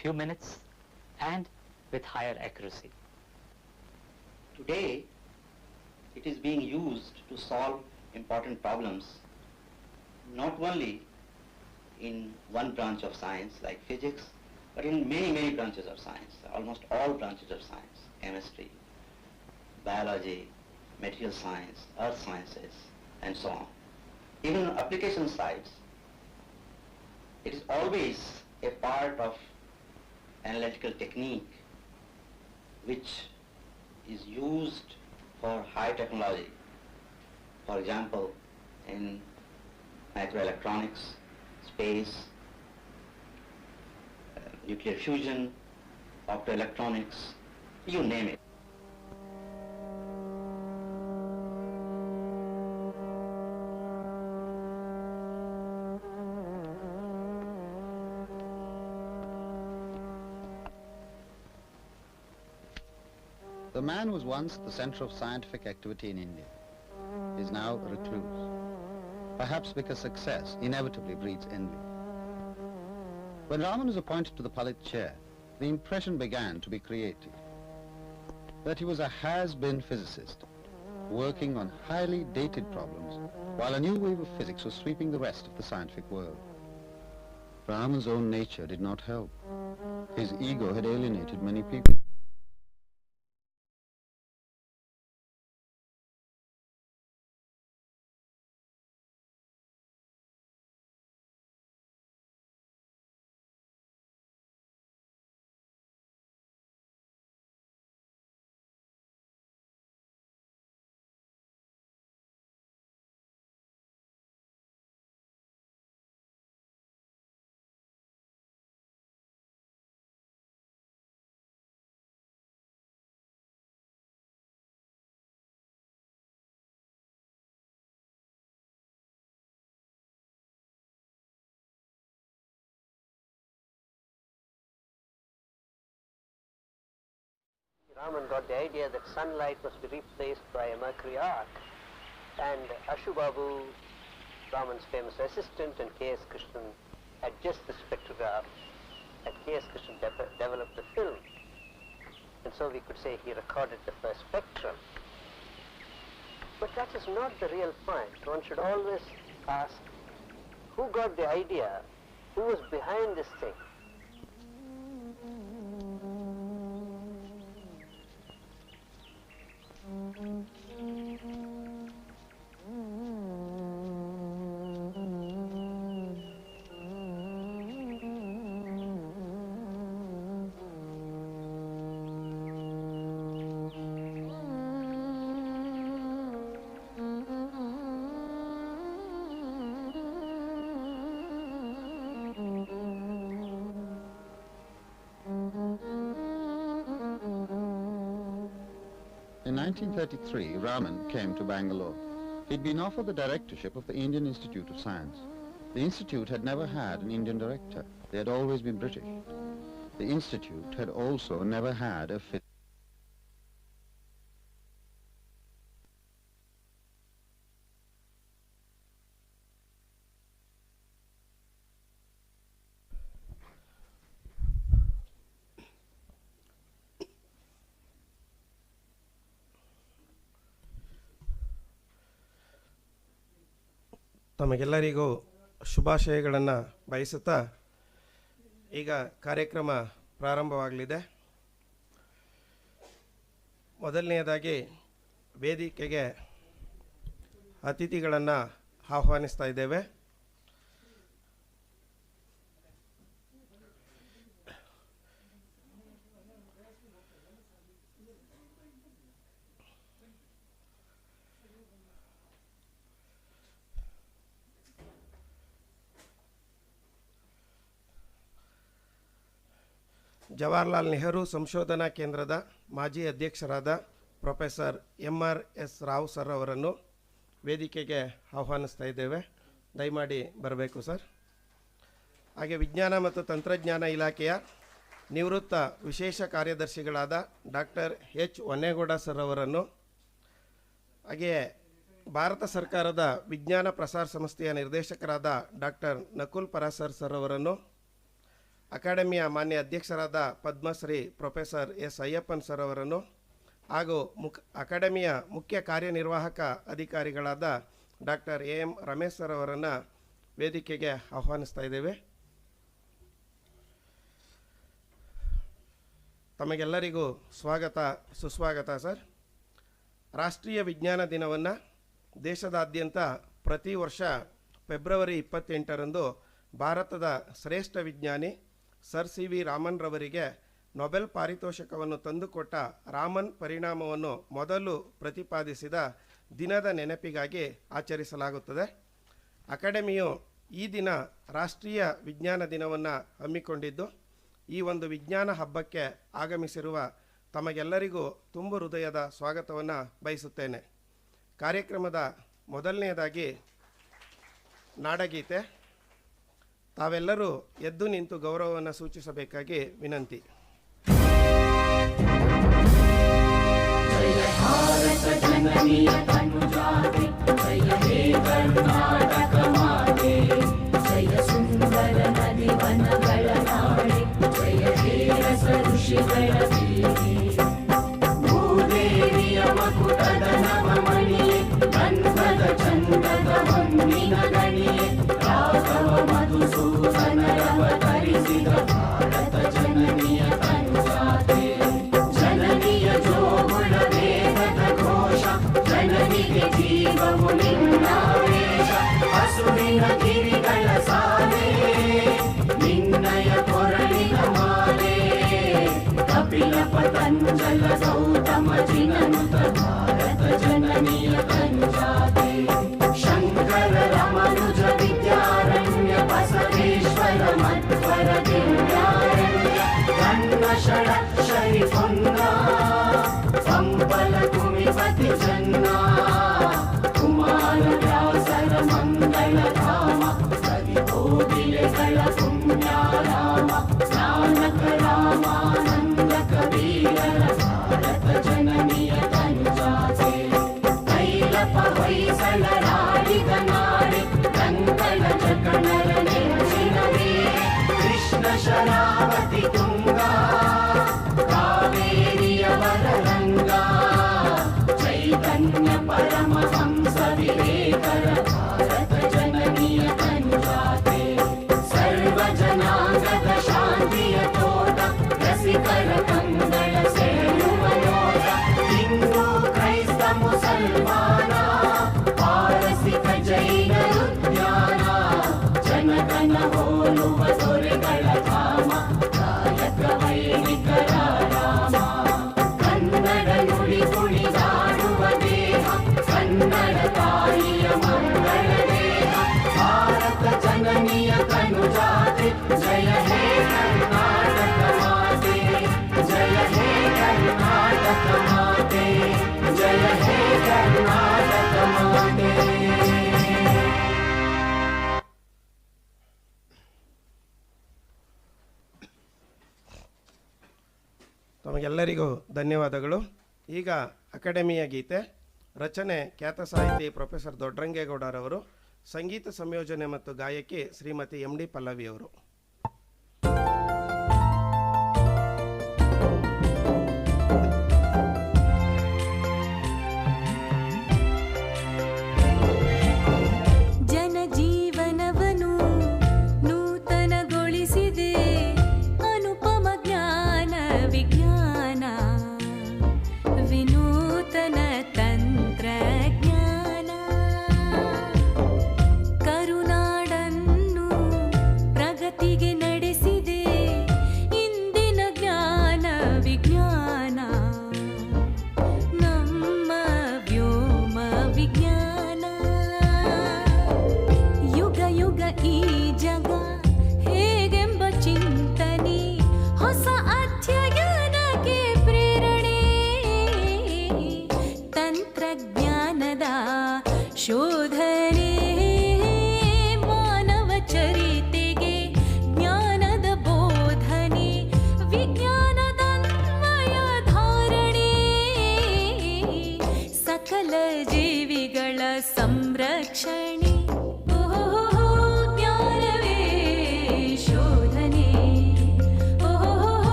few minutes and with higher accuracy. Today, it is being used to solve important problems, not only in one branch of science like physics, but in many, many branches of science, almost all branches of science, chemistry, biology, material science, earth sciences, and so on. Even on application sides, it is always a part of analytical technique which is used for high technology. For example, in microelectronics, space, nuclear fusion, optoelectronics, you name it. The man was once the center of scientific activity in India. He is now a recluse, perhaps because success inevitably breeds envy. When Raman was appointed to the Palit chair, the impression began to be created that he was a has-been physicist working on highly dated problems while a new wave of physics was sweeping the rest of the scientific world. Raman's own nature did not help. His ego had alienated many people. Raman got the idea that sunlight must be replaced by a mercury arc, and Ashu Babu, Raman's famous assistant, and K.S. Krishnan had just the spectrograph, and K.S. Krishnan developed the film. And so we could say he recorded the first spectrum. But that is not the real point. One should always ask, who got the idea? Who was behind this thing? In 1933, Raman came to Bangalore. He'd been offered the directorship of the Indian Institute of Science. The institute had never had an Indian director. They had always been British. The institute had also never had a fit. ತಮಗೆಲ್ಲರಿಗೂ ಶುಭಾಶಯಗಳನ್ನು ಬಯಸುತ್ತಾ ಈಗ ಕಾರ್ಯಕ್ರಮ ಪ್ರಾರಂಭವಾಗಲಿದೆ. ಮೊದಲನೆಯದಾಗಿ ವೇದಿಕೆಗೆ ಅತಿಥಿಗಳನ್ನು ಆಹ್ವಾನಿಸ್ತಾ ಇದ್ದೇವೆ. ಜವಾಹರ್ಲಾಲ್ ನೆಹರು ಸಂಶೋಧನಾ ಕೇಂದ್ರದ ಮಾಜಿ ಅಧ್ಯಕ್ಷರಾದ ಪ್ರೊಫೆಸರ್ ಎಂ.ಆರ್.ಎಸ್. ರಾವ್ ಸರ್ ಅವರನ್ನು ವೇದಿಕೆಗೆ ಆಹ್ವಾನಿಸ್ತಾ ಇದ್ದೇವೆ. ದಯಮಾಡಿ ಬರಬೇಕು ಸರ್. ಹಾಗೆ ವಿಜ್ಞಾನ ಮತ್ತು ತಂತ್ರಜ್ಞಾನ ಇಲಾಖೆಯ ನಿವೃತ್ತ ವಿಶೇಷ ಕಾರ್ಯದರ್ಶಿಗಳಾದ ಡಾಕ್ಟರ್ ಎಚ್ ಹೊನ್ನೇಗೌಡ ಸರ್ ಅವರನ್ನು, ಹಾಗೆಯೇ ಭಾರತ ಸರ್ಕಾರದ ವಿಜ್ಞಾನ ಪ್ರಸಾರ ಸಂಸ್ಥೆಯ ನಿರ್ದೇಶಕರಾದ ಡಾಕ್ಟರ್ ನಕುಲ್ ಪರಾಸರ್ ಸರ್ ಅವರನ್ನು, ಅಕಾಡೆಮಿಯ ಮಾನ್ಯ ಅಧ್ಯಕ್ಷರಾದ Padmashri professor S Ayyappan sir ಅವರನ್ನು ಹಾಗೂ ಅಕಾಡೆಮಿಯ ಮುಖ್ಯ ಕಾರ್ಯನಿರ್ವಾಹಕ ಅಧಿಕಾರಿಗಳಾದ ಡಾಕ್ಟರ್ ಎಂ ರಮೇಶ್ ಸರ್ ಅವರನ್ನು ವೇದಿಕೆಗೆ ಆಹ್ವಾನಿಸ್ತಾ ಇದ್ದೇವೆ. ತಮಗೆಲ್ಲರಿಗೂ ಸ್ವಾಗತ ಸುಸ್ವಾಗತ ಸರ್. ರಾಷ್ಟ್ರೀಯ ವಿಜ್ಞಾನ ದಿನವನ್ನು ದೇಶದಾದ್ಯಂತ ಪ್ರತಿ ವರ್ಷ ಫೆಬ್ರವರಿ 28ರಂದು ಭಾರತದ ಶ್ರೇಷ್ಠ ವಿಜ್ಞಾನಿ ಸರ್ ಸಿ ವಿ ರಾಮನ್ ರವರಿಗೆ ನೊಬೆಲ್ ಪಾರಿತೋಷಕವನ್ನು ತಂದುಕೊಟ್ಟ ರಾಮನ್ ಪರಿಣಾಮವನ್ನು ಮೊದಲು ಪ್ರತಿಪಾದಿಸಿದ ದಿನದ ನೆನಪಿಗಾಗಿ ಆಚರಿಸಲಾಗುತ್ತದೆ. ಅಕಾಡೆಮಿಯು ಈ ದಿನ ರಾಷ್ಟ್ರೀಯ ವಿಜ್ಞಾನ ದಿನವನ್ನು ಹಮ್ಮಿಕೊಂಡಿದ್ದು, ಈ ಒಂದು ವಿಜ್ಞಾನ ಹಬ್ಬಕ್ಕೆ ಆಗಮಿಸಿರುವ ತಮಗೆಲ್ಲರಿಗೂ ತುಂಬು ಹೃದಯದ ಸ್ವಾಗತವನ್ನು ಬಯಸುತ್ತೇನೆ. ಕಾರ್ಯಕ್ರಮದ ಮೊದಲನೆಯದಾಗಿ ನಾಡಗೀತೆ. ತಾವೆಲ್ಲರೂ ಎದ್ದು ನಿಂತು ಗೌರವವನ್ನು ಸೂಚಿಸಬೇಕಾಗಿ ವಿನಂತಿ. ಜಯ ಭಾರತ ಜನನಿಯ ತನುಜಾತೆ, ಜಯ ಹೇ ಕರ್ನಾಟಕ ಮಾತೆ, ಜಯ ಸುಂದರ ನದಿ ವನಗಳ ನಾಡೆ, ಜಯ ಹೇ ರಸ ಋಷಿಗಳ ಬೀಡೆ. ಭೂದೇವಿಯ ಮಕುಟದ ನವಮಣಿಯೇ, ಗಂಧದ ಚಂದದ ಹೊನ್ನಿನ ಗಣಿಯೇ, ರಾಘವ ಮಧುಸೂದನರವತರಿಸಿದ ಭಾರತ ಜನನಿಯ ತನುಜಾತೆ. ಜನನಿಯ ಜೋಗುಳ ವೇದದ ಘೋಷ, ಜನನಿಗೆ ಜೀವವು ನಿನ್ನಾವೇಶ. ಹಸುವಿನ ಗಿರಿಗಳ ಸಾಲೆ, ನಿನ್ನಯ ಕೊರಳಿನ ಮಾಲೆ. ಕಪಿಲ ಪತಂಜಲ ಗೌತಮ ಜಿನನುತ ಭಾರತ ಜನನಿಯ ತನುಜಾತೆ. ಶಂಕರ ರಮನುಜ ವಿದ್ಯಾರಣ್ಯ ಬಸವೇಶ್ವರ ಮಧ್ವರ ದಿವ್ಯಾರಣ್ಯ. ಗಣ್ಣ ಷಡಕ್ಷರಿ ಪೊನ್ನ ಸಂಪಲ ಕುಮಿಪತಿ ಜನ್ನ. ಕುಮಾರ ವ್ಯಾಸರ ಮಂಗಳ ಧಾಮ, ಸರಿಗೋಗಿಲೆಗಳ ಪುಣ್ಯಾರಾಮ. ಸ್ನಾನಕ ರಾಮಾನಂದ ಕಬೀರರ ಭಾರತ ಜನನಿಯ ತನುಜಾತೆ. ಕೈಲಪ ಹೊಯ್ಸಳರಾಡಿದ ನಾಡೆ, ಕಂಕಣ ಜಕಣರ ನೆಚ್ಚಿನ ವೀರೆ. ಕೃಷ್ಣ ಶರಾವತಿ ತುಂಗಾ, ಕಾವೇರಿಯವರ ರಂಗ. ಚೈತನ್ಯ ಪರಮಹಂಸ ವಿವೇಕರ ಭಾರತ ಜನನಿಯ ತನುಜಾತೆ. ಸರ್ವ ಜನಾಂಗದ ಶಾಂತಿಯ ತೋಟ, ರಸಿಕರ ಕಂಗಳ ಸೇರುವ ನೋಟ. ಹಿಂದೂ ಕ್ರೈಸ್ತ ಮುಸಲ್ಮಾನ, ಪಾರಸಿಕ ಜೈನರು ಜ್ಞಾನ. ಜನಗಣ ಹೋಲುವ ದೊರೆಗಳ ಧಾಮ, ಗಾಯಕ ವೈಣಿಕರ ರಾಮ. ಕನ್ನಡ ನುಡಿ ಕುಣಿದಾಡುವ ದೇಹ, ಕನ್ನಡ ತಾಯಿಯ ಮಂಗಳ ದೇಹ. ಭಾರತ ಜನನಿಯ ತನುಜಾತೆ, ಜಯ ಹೇ ಕರ್ನಾಟಕ ಮಾತೆ, ಜಯ ಹೇ ಕರ್ನಾಟಕ ಮಾತೆ, ಜಯ ಹೇ ಕರ್ನಾಟಕ ಮಾತೆ. ತಮಗೆಲ್ಲರಿಗೂ ಧನ್ಯವಾದಗಳು. ಈಗ ಅಕಾಡೆಮಿಯ ಗೀತೆ. ರಚನೆ ಖ್ಯಾತ ಸಾಹಿತಿ ಪ್ರೊಫೆಸರ್ ದೊಡ್ಡರಂಗೇಗೌಡರವರು. ಸಂಗೀತ ಸಂಯೋಜನೆ ಮತ್ತು ಗಾಯಕಿ ಶ್ರೀಮತಿ ಎಂ ಡಿ ಪಲ್ಲವಿಯವರು. ಜನಜೀವನವನು ನೂತನಗೊಳಿಸಿದೆ ಅನುಪಮ ಜ್ಞಾನ ವಿಜ್ಞಾನ, ವಿನೂತನ ತಂತ್ರಜ್ಞಾನ. ಕರುನಾಡನ್ನು ಪ್ರಗತಿ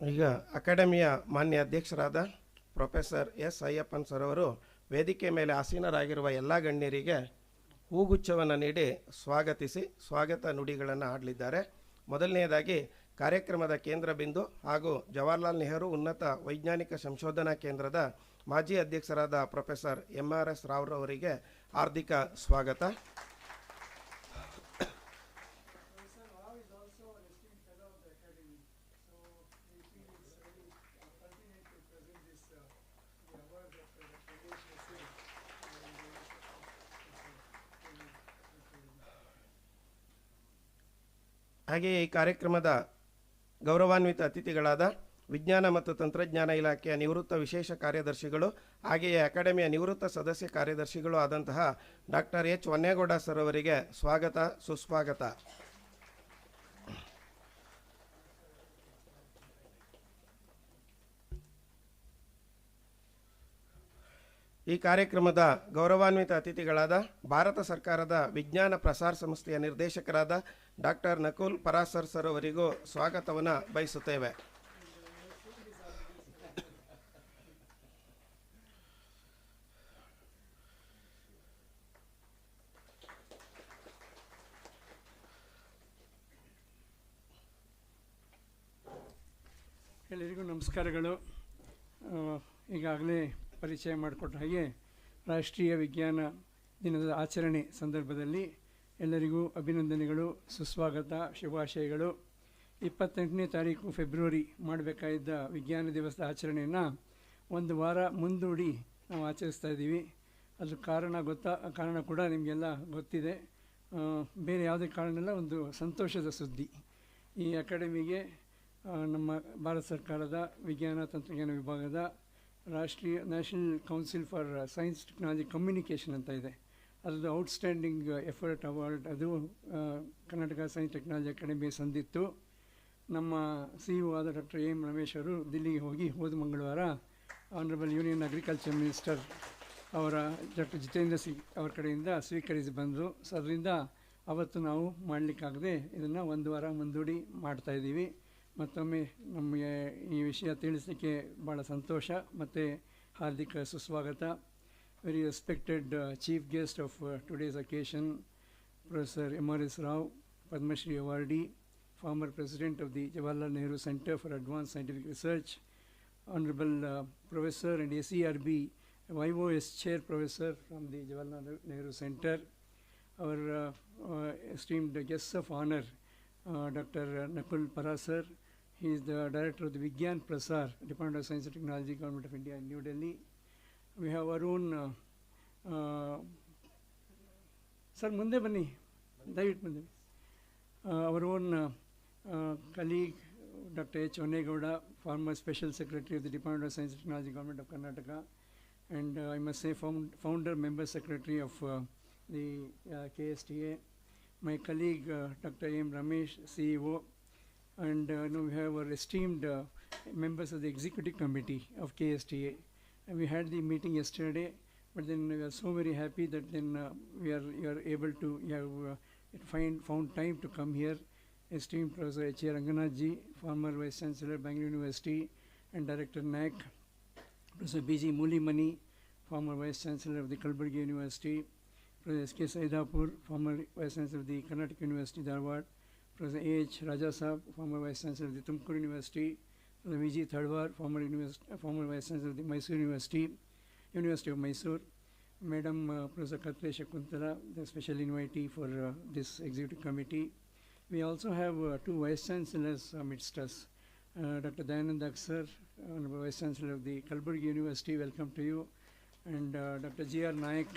ಈಗ ಅಕಾಡೆಮಿಯ ಮಾನ್ಯ ಅಧ್ಯಕ್ಷರಾದ ಪ್ರೊಫೆಸರ್ ಎಸ್ ಅಯ್ಯಪ್ಪನ್ ಸರ್ ಅವರು ವೇದಿಕೆ ಮೇಲೆ ಆಸೀನರಾಗಿರುವ ಎಲ್ಲ ಗಣ್ಯರಿಗೆ ಹೂಗುಚ್ಛವನ್ನು ನೀಡಿ ಸ್ವಾಗತಿಸಿ ಸ್ವಾಗತ ನುಡಿಗಳನ್ನು ಆಡಲಿದ್ದಾರೆ. ಮೊದಲನೆಯದಾಗಿ ಕಾರ್ಯಕ್ರಮದ ಕೇಂದ್ರ ಬಿಂದು ಹಾಗೂ ಜವಾಹರ್ಲಾಲ್ ನೆಹರು ಉನ್ನತ ವೈಜ್ಞಾನಿಕ ಸಂಶೋಧನಾ ಕೇಂದ್ರದ ಮಾಜಿ ಅಧ್ಯಕ್ಷರಾದ ಪ್ರೊಫೆಸರ್ MRS ರಾವ್ ಅವರಿಗೆ ಹಾರ್ದಿಕ ಸ್ವಾಗತ. ಹಾಗೆಯೇ ಈ ಕಾರ್ಯಕ್ರಮದ ಗೌರವಾನ್ವಿತ ಅತಿಥಿಗಳಾದ ವಿಜ್ಞಾನ ಮತ್ತು ತಂತ್ರಜ್ಞಾನ ಇಲಾಖೆಯ ನಿವೃತ್ತ ವಿಶೇಷ ಕಾರ್ಯದರ್ಶಿಗಳು ಹಾಗೆಯೇ ಅಕಾಡೆಮಿಯ ನಿವೃತ್ತ ಸದಸ್ಯ ಕಾರ್ಯದರ್ಶಿಗಳು ಆದಂತಹ ಡಾಕ್ಟರ್ H ವನ್ನೇಗೌಡ ಸರ್ ಅವರಿಗೆ ಸ್ವಾಗತ ಸುಸ್ವಾಗತ. ಈ ಕಾರ್ಯಕ್ರಮದ ಗೌರವಾನ್ವಿತ ಅತಿಥಿಗಳಾದ ಭಾರತ ಸರ್ಕಾರದ ವಿಜ್ಞಾನ ಪ್ರಸಾರ ಸಂಸ್ಥೆಯ ನಿರ್ದೇಶಕರಾದ ಡಾಕ್ಟರ್ ನಕುಲ್ ಪರಾಸರ್ ಸರ್ ಅವರಿಗೂ ಸ್ವಾಗತವನ್ನು ಬಯಸುತ್ತೇವೆ. ಎಲ್ಲರಿಗೂ ನಮಸ್ಕಾರಗಳು. ಈಗಾಗಲೇ ಪರಿಚಯ ಮಾಡಿಕೊಟ್ಟ ಹಾಗೆ ರಾಷ್ಟ್ರೀಯ ವಿಜ್ಞಾನ ದಿನದ ಆಚರಣೆ ಸಂದರ್ಭದಲ್ಲಿ ಎಲ್ಲರಿಗೂ ಅಭಿನಂದನೆಗಳು, ಸುಸ್ವಾಗತ, ಶುಭಾಶಯಗಳು. 28ನೇ ತಾರೀಕು ಫೆಬ್ರವರಿ ಮಾಡಬೇಕಾಗಿದ್ದ ವಿಜ್ಞಾನ ದಿವಸದ ಆಚರಣೆಯನ್ನು ಒಂದು ವಾರ ಮುಂದೂಡಿ ನಾವು ಆಚರಿಸ್ತಾ ಇದ್ದೀವಿ. ಅದ್ರ ಕಾರಣ ಕೂಡ ನಿಮಗೆಲ್ಲ ಗೊತ್ತಿದೆ. ಬೇರೆ ಯಾವುದೇ ಕಾರಣಲ್ಲ, ಒಂದು ಸಂತೋಷದ ಸುದ್ದಿ. ಈ ಅಕಾಡೆಮಿಗೆ ನಮ್ಮ ಭಾರತ ಸರ್ಕಾರದ ವಿಜ್ಞಾನ ತಂತ್ರಜ್ಞಾನ ವಿಭಾಗದ national council for science technology communication ಅಂತ ಇದೆ, ಅದರದ್ದು ಔಟ್ಸ್ಟ್ಯಾಂಡಿಂಗ್ ಎಫರ್ಟ್ ಅವಾರ್ಡ್ ಅದು ಕರ್ನಾಟಕ ಸೈನ್ಸ್ ಟೆಕ್ನಾಲಜಿ ಅಕಾಡೆಮಿ ಸಂದಿತ್ತು. ನಮ್ಮ CEO ಆದ ಡಾಕ್ಟರ್ AM ರಮೇಶ್ ಅವರು ದಿಲ್ಲಿಗೆ ಹೋಗಿ ಹೋದ ಮಂಗಳವಾರ ಆನರಬಲ್ ಯೂನಿಯನ್ ಅಗ್ರಿಕಲ್ಚರ್ ಮಿನಿಸ್ಟರ್ ಅವರ ಡಾಕ್ಟರ್ ಜಿತೇಂದ್ರ ಸಿಂಗ್ ಅವರ ಕಡೆಯಿಂದ ಸ್ವೀಕರಿಸಿ ಬಂದರು. ಸೊ ಅದರಿಂದ ಅವತ್ತು ನಾವು ಮಾಡಲಿಕ್ಕಾಗದೆ ಇದನ್ನು ಒಂದು ವಾರ ಮುಂದೂಡಿ ಮಾಡ್ತಾಯಿದ್ದೀವಿ. ಮತ್ತೊಮ್ಮೆ ನಮಗೆ ಈ ವಿಷಯ ತಿಳಿಸಲಿಕ್ಕೆ ಭಾಳ ಸಂತೋಷ ಮತ್ತು ಹಾರ್ದಿಕ ಸುಸ್ವಾಗತ. Very respected chief guest of today's occasion, professor MRS Rao, Padmashri awardee, former president of the Jawaharlal Nehru centre for advance scientific research, honourable professor and SERB YOS chair professor from the Jawaharlal Nehru Center, our esteemed guests of honor, Dr. Nakul Parasar. He is the director of the Vigyan Prasar, Department of Science and Technology, Government of India in New Delhi. We have our own sir munde bani dayavittu munde our own colleague Dr. H Vannegowda, former special secretary of the Department of Science and Technology, Government of Karnataka, and I must say founder member secretary of the KSTA. My colleague Dr. M. Ramesh, CEO, and now we have our esteemed members of the executive committee of KSTA. And we had the meeting yesterday, but then we are so very happy that then you are able to found time to come here. Esteemed Professor H. A. Ranganath ji, former Vice Chancellor, Bangalore University, and Director NAC, Professor B.G. Mulimani, former Vice Chancellor of the Kalburgi University, Professor S.K. Saidapur, former Vice Chancellor of the Karnataka University, Dharwad, Professor A.H. Rajasab, former Vice Chancellor of the Tumkur University, Professor V.G. Thadwar, former Vice Chancellor of the Mysore University of Mysore, Madam Professor Katre Shakuntala, the special invitee for this executive committee. We also have two Vice Chancellors amidst us. Dr. Dayanand Aksar, Honorable Vice Chancellor of the Kalburgi University, welcome to you, and Dr. G.R. Naik,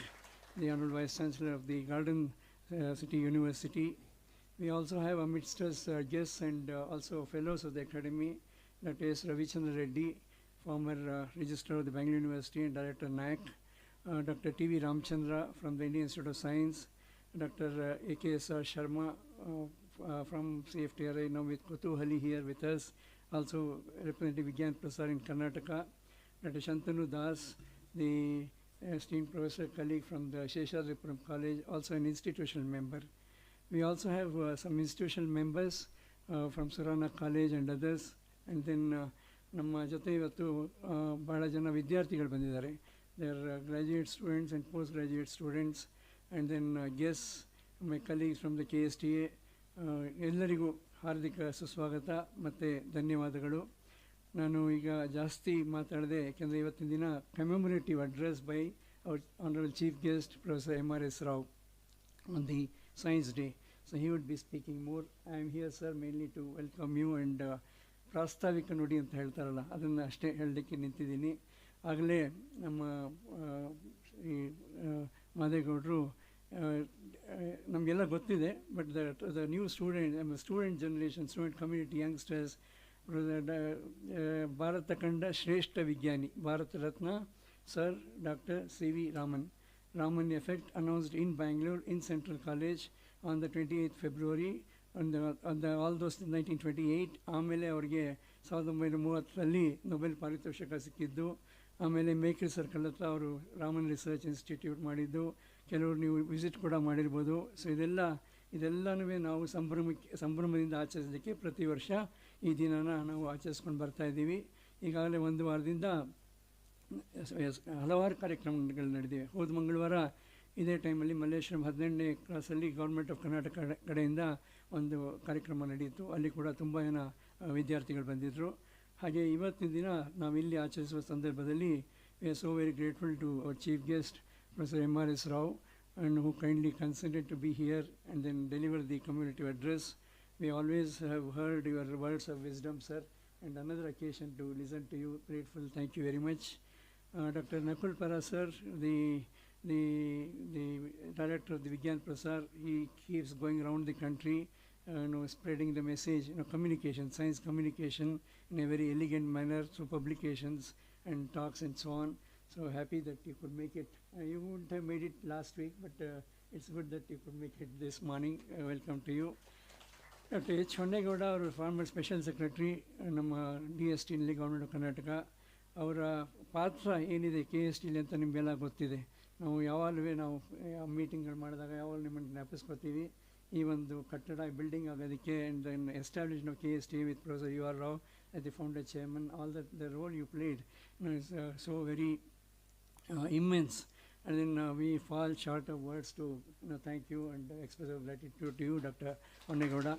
the Honorable Vice Chancellor of the Garden City University. We also have amidst us guests and also fellows of the Academy, Dr. S. Ravichandra Reddy, former Registrar of the Bangalore University and Director NAC, Dr. T.V. Ramchandra from the Indian Institute of Science, Dr. A.K.S.R. Sharma from CFTRI, now with Kutuhali here with us, also representing Vigyan Prasar in Karnataka, Dr. Shantanu Das, the esteemed professor colleague from the Sheshadripuram College, also an institutional member. We also have some institutional members from Surana College and others, and then ನಮ್ಮ ಜೊತೆ ಇವತ್ತು ಭಾಳ ಜನ ವಿದ್ಯಾರ್ಥಿಗಳು ಬಂದಿದ್ದಾರೆ. They are graduate students and post graduate students and then guess my colleagues from the KSTA. ಎಲ್ಲರಿಗೂ ಹಾರ್ದಿಕ ಸುಸ್ವಾಗತ ಮತ್ತು ಧನ್ಯವಾದಗಳು. ನಾನು ಈಗ ಜಾಸ್ತಿ ಮಾತಾಡಿದೆ ಯಾಕೆಂದರೆ ಇವತ್ತಿನ ದಿನ commemorative address by our honourable chief guest professor M.R.S. Rao on the Science Day. So he would be speaking more. I am here, sir, mainly to welcome you and ಪ್ರಾಸ್ತಾವಿಕ ನುಡಿ ಅಂತ ಹೇಳ್ತಾರಲ್ಲ ಅದನ್ನು ಅಷ್ಟೇ ಹೇಳಲಿಕ್ಕೆ ನಿಂತಿದ್ದೀನಿ. ಆಗಲೇ ನಮ್ಮ ಈ ಮಾದೇಗೌಡರು ನಮಗೆಲ್ಲ ಗೊತ್ತಿದೆ, but the new student generation, student community, youngsters, Bharat ಕಂಡ ಶ್ರೇಷ್ಠ ವಿಜ್ಞಾನಿ, Bharat Ratna sir doctor C.V. Raman effect announced in Bangalore in Central College on the 28th February all those 1928. ಆಮೇಲೆ ಅವ್ರಿಗೆ 1930ರಲ್ಲಿ ನೊಬೆಲ್ ಪಾರಿತೋಷಕ ಸಿಕ್ಕಿದ್ದು. ಆಮೇಲೆ ಮೇಕ್ರಿ ಸರ್ಕಲ್ ಹತ್ರ ಅವರು ರಾಮನ್ ರಿಸರ್ಚ್ ಇನ್ಸ್ಟಿಟ್ಯೂಟ್ ಮಾಡಿದ್ದು. ಕೆಲವರು ನೀವು ವಿಸಿಟ್ ಕೂಡ ಮಾಡಿರ್ಬೋದು. ಸೊ ಇದೆಲ್ಲನೂ ನಾವು ಸಂಭ್ರಮದಿಂದ ಆಚರಿಸಲಿಕ್ಕೆ ಪ್ರತಿ ವರ್ಷ ಈ ದಿನನ ನಾವು ಆಚರಿಸ್ಕೊಂಡು ಬರ್ತಾಯಿದ್ದೀವಿ. ಈಗಾಗಲೇ ಒಂದು ವಾರದಿಂದ ಹಲವಾರು ಕಾರ್ಯಕ್ರಮಗಳು ನಡೆದಿವೆ. ಹೋದ ಮಂಗಳವಾರ ಇದೇ ಟೈಮಲ್ಲಿ ಮಲ್ಲೇಶ್ವರಂ 18ನೇ ಕ್ರಾಸಲ್ಲಿ ಗೌರ್ಮೆಂಟ್ ಆಫ್ ಕರ್ನಾಟಕ ಕಡೆಯಿಂದ ಒಂದು ಕಾರ್ಯಕ್ರಮ ನಡೆಯಿತು. ಅಲ್ಲಿ ಕೂಡ ತುಂಬ ಜನ ವಿದ್ಯಾರ್ಥಿಗಳು ಬಂದಿದ್ದರು. ಹಾಗೆ ಇವತ್ತಿನ ದಿನ ನಾವು ಇಲ್ಲಿ ಆಚರಿಸುವ ಸಂದರ್ಭದಲ್ಲಿ we are so very grateful to our chief guest professor M.R.S. Rao and who kindly consented to be here and then deliver the commemorative address. We always have heard your words of wisdom, sir, and another occasion to listen to you. Grateful. Thank you very much. Dr. Nakul Para, sir, the director of the Vigyan Prasar, he keeps going around the country, spreading the message, communication, science communication in a very elegant manner through publications and talks and so on. So happy that you could make it. You wouldn't have made it last week, but it's good that you could make it this morning. Welcome to you. Dr. H. Honnegowda, our former special secretary, ನಮ್ಮ DST ನಲ್ಲಿ government of Karnataka, ಅವರ ಪಾತ್ರ ಏನಿದೆ KSTಲಿ ಅಂತ ನಿಮಗೆಲ್ಲ ಗೊತ್ತಿದೆ. ನಾವು ಯಾವಾಗಲೂ ನಾವು ಮೀಟಿಂಗ್ಗಳು ಮಾಡಿದಾಗ ಯಾವಾಗ ನಿಮ್ಮನ್ನು ಜ್ಞಾಪಿಸ್ಕೊತೀವಿ. ಈ ಒಂದು ಕಟ್ಟಡ ಬಿಲ್ಡಿಂಗ್ ಆಗೋದಕ್ಕೆ and then established of KSTA with Professor U.R. Rao as the founder chairman, all that the role you played is so very immense. And then we fall short of words to thank you and express our gratitude to you, Dr. Honnegowda.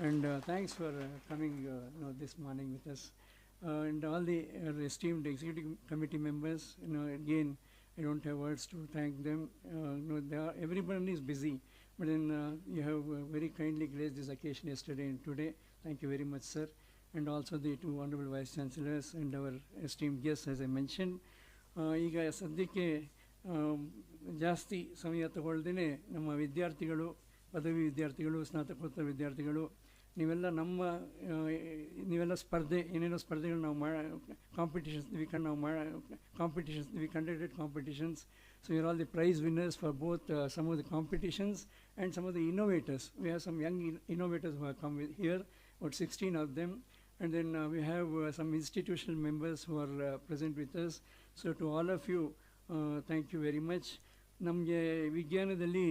And thanks for coming this morning with us. And all the esteemed executive committee members, again, I don't have words to thank them. Everyone is busy, but then you have very kindly graced this occasion yesterday and today. Thank you very much, sir. And also the two honorable vice chancellors and our esteemed guests, as I mentioned. ಈಗ ಸದ್ಯಕ್ಕೆ ಜಾಸ್ತಿ ಸಮಯ ತಗೊಳ್ದೇ ನಮ್ಮ ವಿದ್ಯಾರ್ಥಿಗಳು, ಪದವಿ ವಿದ್ಯಾರ್ಥಿಗಳು, ಸ್ನಾತಕೋತ್ತರ ವಿದ್ಯಾರ್ಥಿಗಳು, ನೀವೆಲ್ಲ ಸ್ಪರ್ಧೆ ಏನೇನೋ ಸ್ಪರ್ಧೆಗಳು ನಾವು competitions we conducted competitions. So you're all the prize winners for both some of the competitions and some of the innovators. We have some young innovators who have come here, about 16 of them. And then we have some institutional members who are present with us. So to all of you, thank you very much. ನಮಗೆ ವಿಜ್ಞಾನದಲ್ಲಿ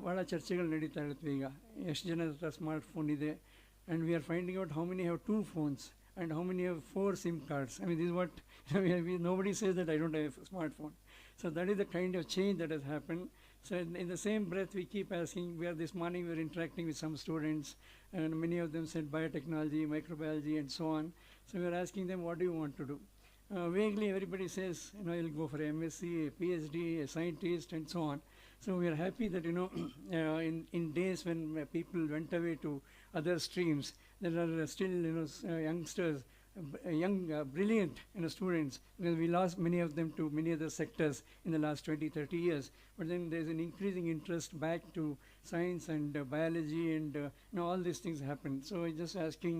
ಭಾಳ ಚರ್ಚೆಗಳು ನಡೀತಾ ಇರ್ತವೆ. ಈಗ ಎಷ್ಟು ಜನದ ಹತ್ರ ಸ್ಮಾರ್ಟ್ಫೋನ್ ಇದೆ, and we are finding out how many have 2 phones and how many have 4 SIM cards. I mean, this is what nobody says that I don't have a smartphone. So that is the kind of change that has happened. So in the same breath, we keep asking. This morning we were interacting with some students, and many of them said biotechnology, microbiology, and so on. So we are asking them, what do you want to do? Vaguely, everybody says, you'll go for a MSc, a PhD, a scientist, and so on. So we are happy that, in days when people went away to other streams, there are still, youngsters, young, brilliant students, because we lost many of them to many other sectors in the last 20-30 years. But then there's an increasing interest back to science and biology, and all these things happen. So I'm just asking,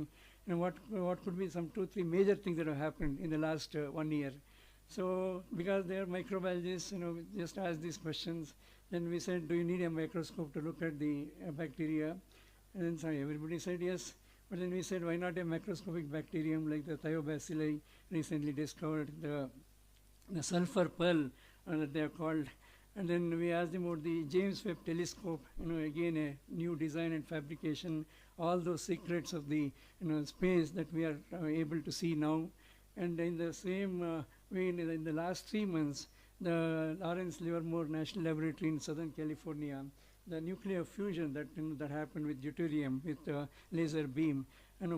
what could be some 2-3 major things that have happened in the last 1 year. So because they are microbiologists, just ask these questions. Then we said, do you need a microscope to look at the bacteria? And then everybody said yes. But then we said, why not a macroscopic bacterium like the thiobacilli recently discovered, the sulfur pearl that they have called. And then we asked him about the James Webb Telescope, again a new design and fabrication, all those secrets of the space that we are able to see now. And in the same way, in the last 3 months, the Lawrence Livermore National Laboratory in Southern California, the nuclear fusion that happened with deuterium, with laser beam,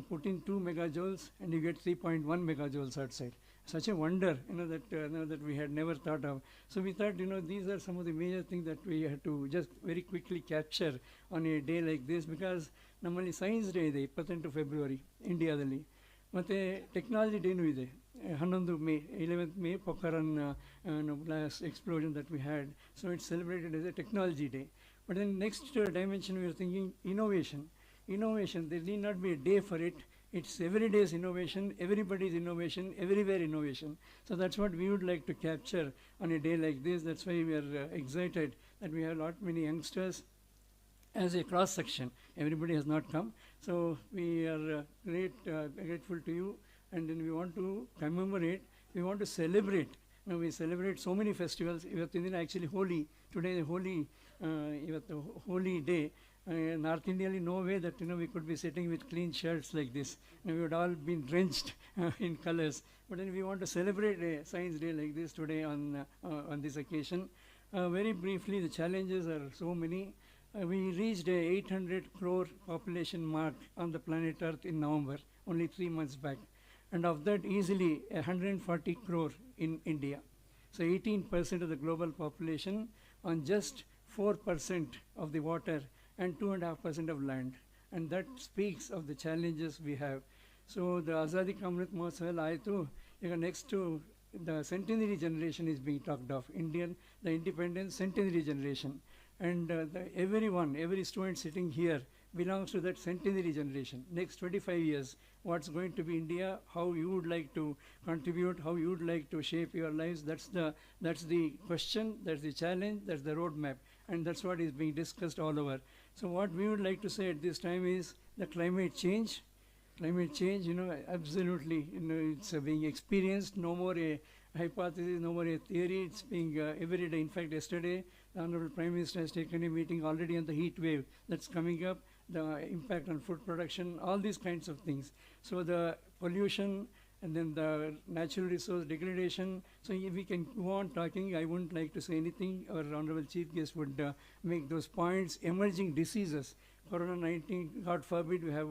put in 2 megajoules and you get 3.1 megajoules outside. Such a wonder, that we had never thought of. So we thought, these are some of the major things that we had to just very quickly capture on a day like this, because ನಮ್ಮಲ್ಲಿ science day ಇದೆ 28 February ಇಂಡಿಯಾದಲ್ಲಿ, ಮತ್ತು technology ಡೇನೂ ಇದೆ 11 May, 11th May, Pokhran blast explosion that we had. So it's celebrated as a technology day. But then next dimension we are thinking innovation. Innovation, there need not be a day for it. It's every day's innovation, everybody's innovation, everywhere innovation. So that's what we would like to capture on a day like this. That's why we are excited that we have many youngsters as a cross section. Everybody has not come. So we are grateful to you, and then we want to commemorate, we want to celebrate. We celebrate so many festivals. Actually Holi, today is holy day. North India, no way that we could be sitting with clean shirts like this. We would all been drenched in colors. But then we want to celebrate a science day like this today on this occasion. Very briefly, the challenges are so many. We reached a 800 crore population mark on the planet Earth in November, only 3 months back. And of that, easily 140 crore in India. So 18% of the global population on just 4% of the water and 2.5% of land. And that speaks of the challenges we have. So the Azadi Ka Amrit Mahotsav aitu, next to the centenary generation is being talked of, the independence centenary generation. And every student sitting here belongs to that centenary generation. Next 25 years, what's going to be India, how you would like to contribute, how you would like to shape your lives, that's the question, that's the challenge, that's the roadmap, and that's what is being discussed all over. So what we would like to say at this time is the climate change, absolutely, it's being experienced, no more a hypothesis, no more a theory, it's being every day. In fact, yesterday, the Honorable Prime Minister has taken a meeting already on the heat wave that's coming up, the impact on food production, all these kinds of things. So the pollution and then the natural resource degradation. So if we can go on talking, I wouldn't like to say anything. Our Honorable Chief Guest would make those points. Emerging diseases, Corona-19, God forbid, we have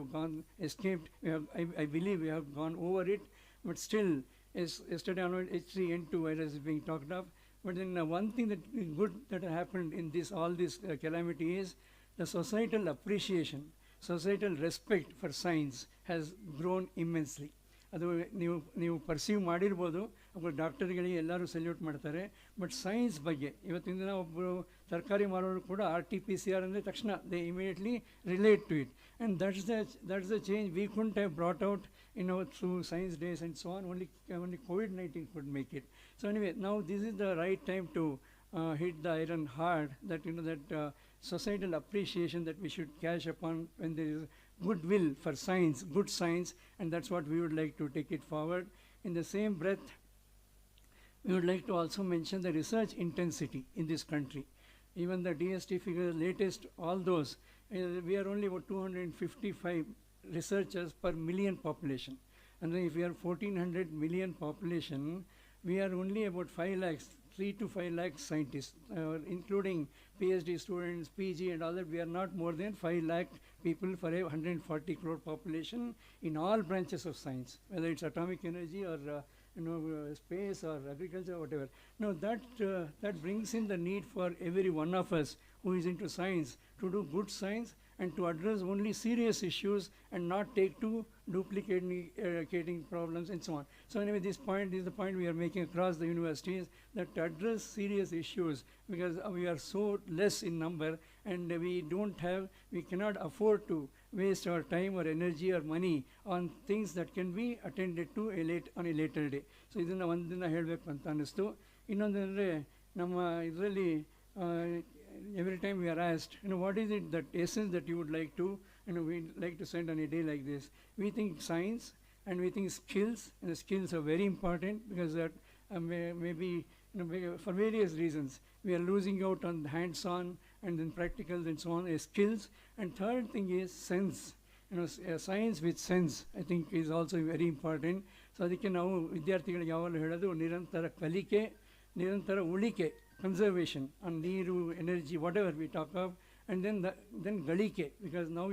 escaped. I believe we have gone over it, but still, yesterday onward, H3N2 virus is being talked of. But then one thing that is good that happened in all this calamity is the societal appreciation, societal respect for science has grown immensely. ಅದು ನೀವು perceive ಮಾಡಿರ್ಬೋದು, ಒಬ್ಬರು ಡಾಕ್ಟರ್ಗಳಿಗೆ ಎಲ್ಲರೂ salute ಮಾಡ್ತಾರೆ. But science ಬಗ್ಗೆ ಇವತ್ತಿನ ದಿನ ಒಬ್ಬರು ತರಕಾರಿ ಮಾರೋರು ಕೂಡ RT-PCR ಅಂದರೆ ತಕ್ಷಣ they immediately relate to it. And that's the change we couldn't have brought out through science days and so on. Only COVID-19 could make it. So anyway, now this is the right time to hit the iron hard, that societal appreciation that we should cash upon when there is goodwill for science, good science, and that's what we would like to take it forward. In the same breath, we would like to also mention the research intensity in this country. Even the DST figures, latest, all those, we are only about 255 researchers per million population. And then if we are 1400 million population, we are only about 5 lakhs, 3 to 5 lakhs scientists, including PhD students, PG and all that. We are not more than 5 lakh people for a 140 crore population in all branches of science, whether it's atomic energy or space or agriculture or whatever. Now that brings in the need for every one of us who is into science to do good science and to address only serious issues and not take to duplicating problems and so on. So anyway, this is the point we are making across the universities, that to address serious issues, because we are so less in number and we cannot afford to waste our time or energy or money on things that can be attended to on a later day. So ಇದನ್ನು ಒಂದಿನ ಹೇಳಬೇಕು ಅಂತ ಅನ್ನಿಸ್ತು. ಇನ್ನೊಂದಂದರೆ ನಮ್ಮ ಇದರಲ್ಲಿ every time we are asked, what is it, that essence that you would like to, we'd like to send on a day like this. We think science and we think skills, and the skills are very important because that maybe for various reasons we are losing out on hands-on and then practicals and so on, skills. And third thing is sense. Science with sense, I think, is also very important. So ಅದಕ್ಕೆ ನಾವು ವಿದ್ಯಾರ್ಥಿಗಳಿಗೆ ಯಾವಾಗಲೂ ಹೇಳೋದು ನಿರಂತರ ಕಲಿಕೆ, ನಿರಂತರ ಉಳಿಕೆ, conservation on ನೀರು, energy, whatever we talk of, and then ಗಳಿಕೆ, because now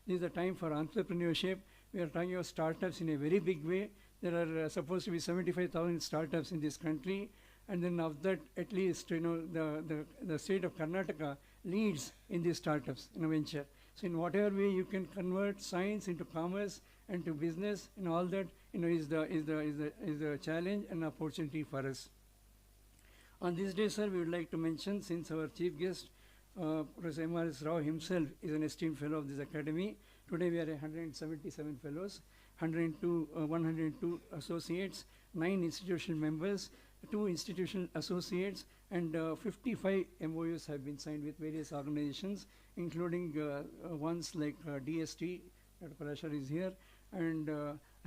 this is the time for entrepreneurship. We are talking about startups in a very big way. There are supposed to be 75,000 startups in this country, and then of that, at least the state of Karnataka leads in these startups in a venture. So in whatever way you can convert science into commerce and to business, all that is the challenge and opportunity for us. On this day, sir, we would like to mention, since our chief guest, Professor M.R.S. Rao himself is an esteemed fellow of this academy. Today we are 177 fellows, 102 associates, 9 institutional members, 2 institutional associates, and 55 MOUs have been signed with various organizations, including ones like DST, Dr. Parashar is here, and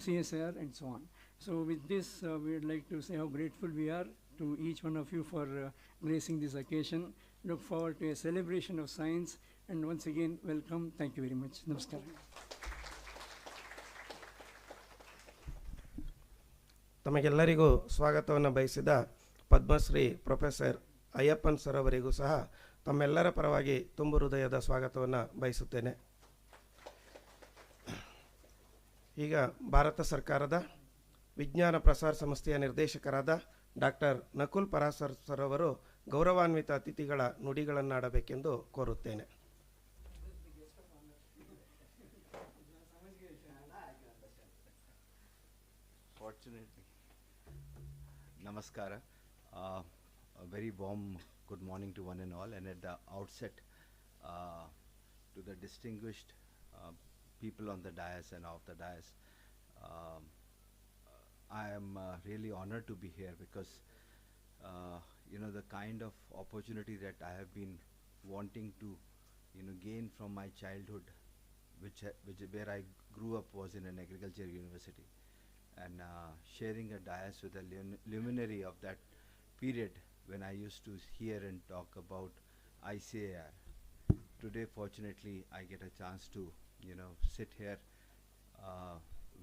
CSR, and so on. So with this, we would like to say how grateful we are to each one of you for gracing this occasion. Look forward to a celebration of science, and once again, welcome. Thank you very much. Namaskar. ತಮಗೆಲ್ಲರಿಗೂ ಸ್ವಾಗತವನ್ನು ಬಯಸಿದ Padmashri professor Ayyappan sir ಅವರಿಗೂ ಸಹ ತಮ್ಮೆಲ್ಲರ ಪರವಾಗಿ ತುಂಬು ಹೃದಯದ ಸ್ವಾಗತವನ್ನು ಬಯಸುತ್ತೇನೆ. ಈಗ ಭಾರತ ಸರ್ಕಾರದ ವಿಜ್ಞಾನ ಪ್ರಸಾರ ಸಂಸ್ಥೆಯ ನಿರ್ದೇಶಕರಾದ ಡಾಕ್ಟರ್ ನಕುಲ್ ಪರಾಸರ್ ಸರ್ ಅವರು ಗೌರವಾನ್ವಿತ ಅತಿಥಿಗಳ ನುಡಿಗಳನ್ನಾಡಬೇಕೆಂದು ಕೋರುತ್ತೇನೆ. Fortunately, Namaskara. A very warm good morning to one and all, and at the outset to the distinguished people on the dais and off the dais. I am really honored to be here because the kind of opportunity that I have been wanting to gain from my childhood, which where I grew up, was in an agriculture university, and sharing a dais with a luminary of that period when I used to hear and talk about ICAR. Today, fortunately, I get a chance to sit here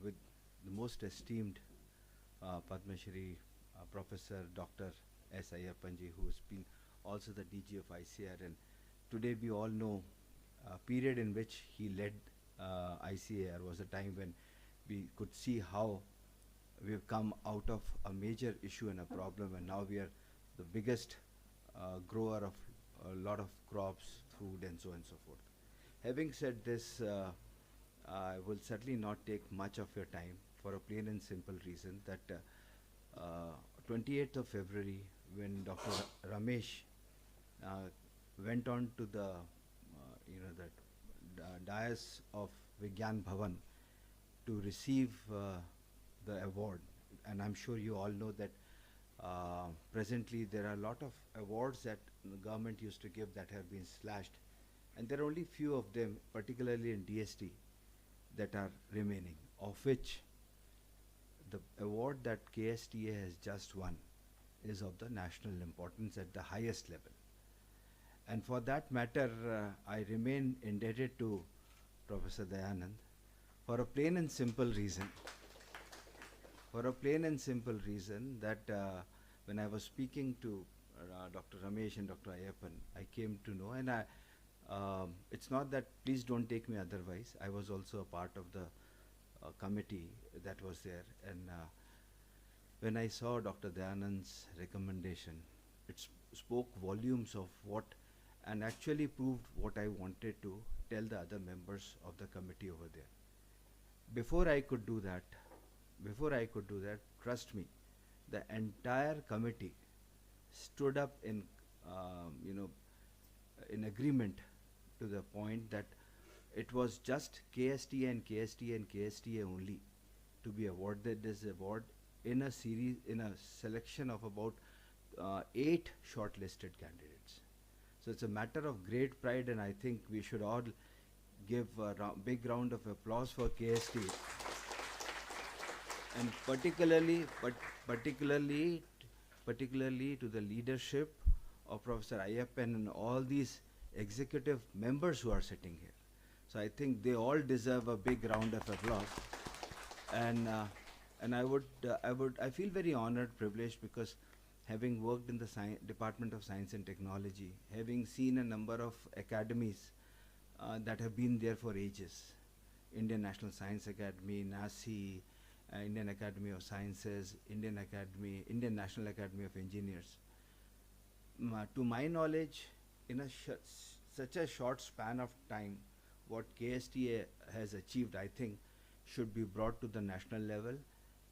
with the most esteemed Padma Shri Professor Dr. S. Ayyappanji, who has been also the DG of ICAR, and today we all know a period in which he led ICAR was a time when we could see how we've come out of a major issue and a problem, and now we are the biggest grower of a lot of crops, food, and so on and so forth. Having said this, I will certainly not take much of your time for a plain and simple reason that 28th of February, when Dr. Ramesh went on to the dais of Vigyan Bhavan to receive the award, and I'm sure you all know that presently there are a lot of awards that the government used to give that have been slashed, and there are only few of them, particularly in DST, that are remaining, of which the award that KSTA has just won is of the national importance at the highest level. And for that matter, I remain indebted to Professor Dayanand for a plain and simple reason. For a plain and simple reason that when I was speaking to Dr. Ramesh and Dr. Ayyappan, I came to know, and it's not that please don't take me otherwise. I was also a part of the committee that was there, and when I saw Dr. Dayanand's recommendation, it spoke volumes of what, and actually proved what I wanted to tell the other members of the committee over there. Before I could do that, trust me, the entire committee stood up in agreement to the point that it was just KSTA and KSTA and KSTA only to be awarded this award in a series, in a selection of about 8 shortlisted candidates. So it's a matter of great pride, and I think we should all give a big round of applause for KSTA. And particularly to the leadership of Professor Ayyappan and all these executive members who are sitting here. So I think they all deserve a big round of applause. And I feel very honored, privileged, because having worked in the Department of Science and Technology, having seen a number of academies that have been there for ages, Indian National Science Academy, NASI, Indian Academy of Sciences, Indian National Academy of Engineers. To my knowledge, in such a short span of time, what KSTA has achieved, I think, should be brought to the national level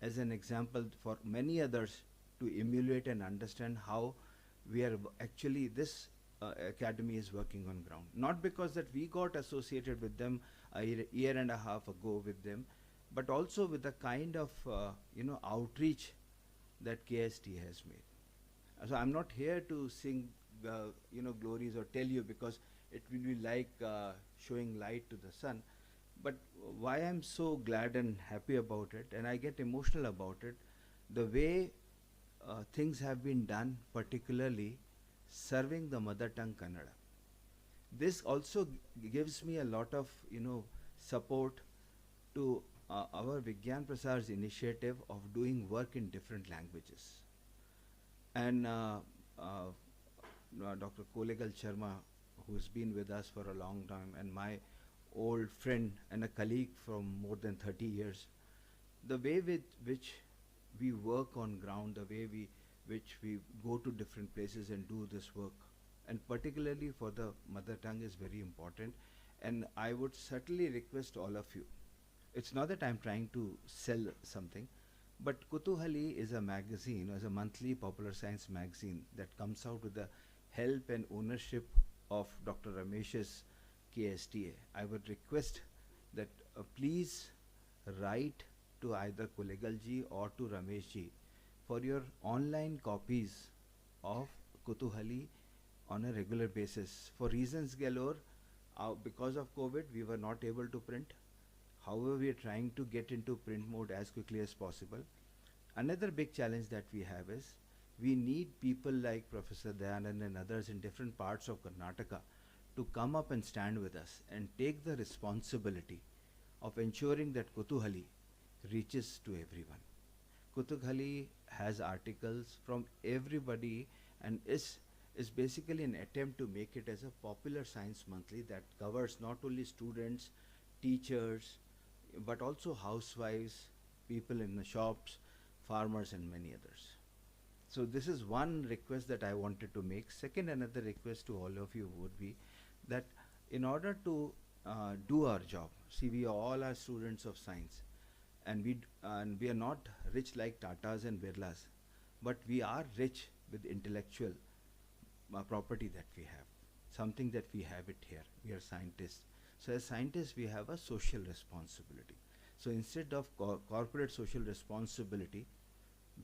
as an example for many others to emulate and understand how we are actually this academy is working on ground. Not because that we got associated with them a year and a half ago with them, but also with the kind of outreach that KST has made. So I'm not here to sing glories or tell you, because it will be like showing light to the sun. But why I'm so glad and happy about it, and I get emotional about it, the way things have been done, particularly serving the mother tongue Kannada. This also gives me a lot of support to our Vigyan Prasar's initiative of doing work in different languages. And Dr. Kolegal Sharma, who's been with us for a long time, and my old friend and a colleague from more than 30 years, the way with which we work on ground, the way which we go to different places and do this work, and particularly for the mother tongue, is very important. And I would certainly request all of you, it's not that I'm trying to sell something, but Kutuhali is a magazine, as a monthly popular science magazine that comes out with the help and ownership of Dr. Ramesh's KSTA. I would request that please write to either Kulegalji or to Rameshji for your online copies of Kutuhali on a regular basis. For reasons galore, because of COVID, we were not able to print. However, we are trying to get into print mode as quickly as possible. Another big challenge that we have is we need people like Professor Dayanand and others in different parts of Karnataka to come up and stand with us and take the responsibility of ensuring that Kutuhali reaches to everyone. Kutuhali has articles from everybody and is basically an attempt to make it as a popular science monthly that covers not only students, teachers, but also housewives, people in the shops, farmers, and many others. So this is one request that I wanted to make. Second, another request to all of you would be that in order to do our job, see, we all are students of science, and we are not rich like Tatas and Birlas, but we are rich with intellectual property that we have, something that we have it here. We are scientists. So as scientists, we have a social responsibility. So instead of corporate social responsibility,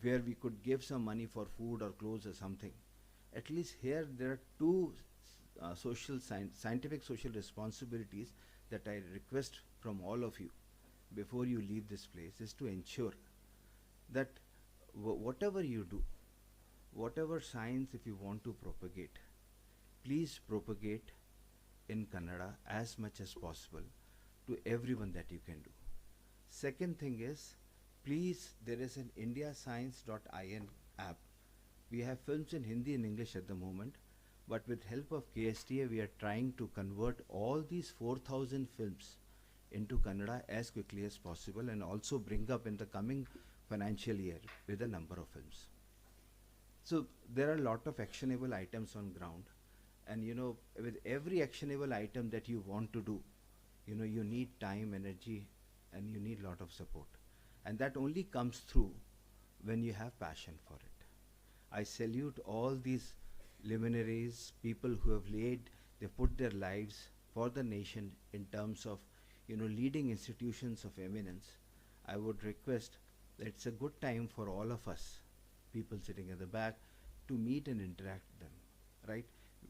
where we could give some money for food or clothes or something, at least here there are two scientific social responsibilities that I request from all of you before you leave this place, is to ensure that whatever you do, whatever science if you want to propagate, please propagate in Kannada as much as possible to everyone that you can do. Second thing is, please, there is an indiascience.in app. We have films in Hindi and English at the moment, but with help of KSTA, we are trying to convert all these 4,000 films into Kannada as quickly as possible, and also bring up in the coming financial year with a number of films. So there are a lot of actionable items on ground, and with every actionable item that you want to do, you need time, energy, and you need a lot of support. And that only comes through when you have passion for it. I salute all these luminaries, people who have they put their lives for the nation in terms of, leading institutions of eminence. I would request that it's a good time for all of us, people sitting at the back, to meet and interact with them, right?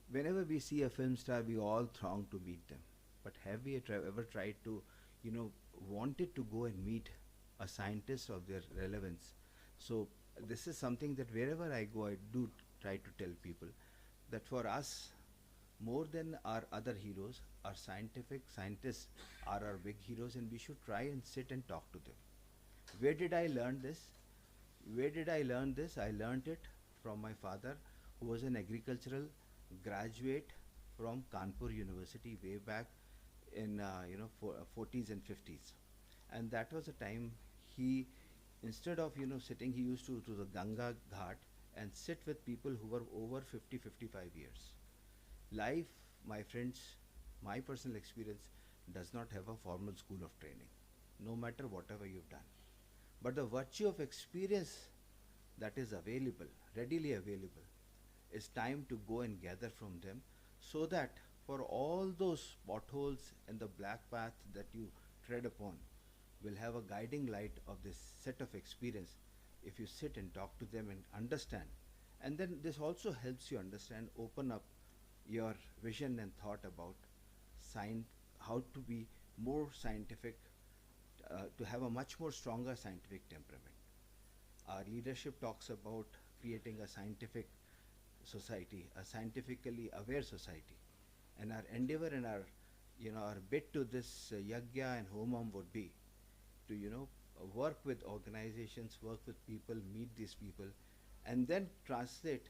Whenever we see a film star, we all throng to meet them. But have we ever tried to, wanted to go and meet a scientist of their relevance? So this is something that wherever I go, I do try to tell people, that for us, more than our other heroes, our scientists are our big heroes, and we should try and sit and talk to them. Where did I learn this? Where did I learn this? I learned it from my father, who was an agricultural graduate from Kanpur University way back in 40s and 50s. And that was a time he, instead of sitting, he used to the Ganga Ghat and sit with people who were over 50, 55 years. Life, my friends, my personal experience does not have a formal school of training, no matter whatever you've done. But the virtue of experience that is available, readily available, is time to go and gather from them, so that for all those potholes and the black path that you tread upon, will have a guiding light of this set of experience if you sit and talk to them and understand. And then this also helps you understand, open up your vision and thought about science, how to be more scientific, to have a much more stronger scientific temperament. Our leadership talks about creating a scientific society, a scientifically aware society. And our endeavor and our bid to this yagya and homam would be to work with organizations, work with people, meet these people, and then translate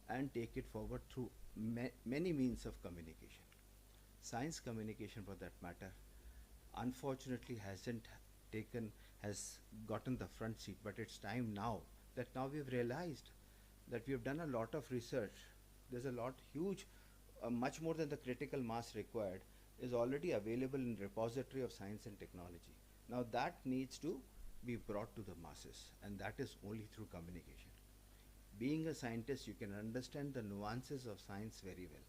and take it forward through many means of communication. Science communication, for that matter, unfortunately has gotten the front seat, but it's time now that we've realized that we've done a lot of research. There's a lot, huge, much more than the critical mass required is already available in repository of science and technology. Now that needs to be brought to the masses, and that is only through communication. Being a scientist, you can understand the nuances of science very well.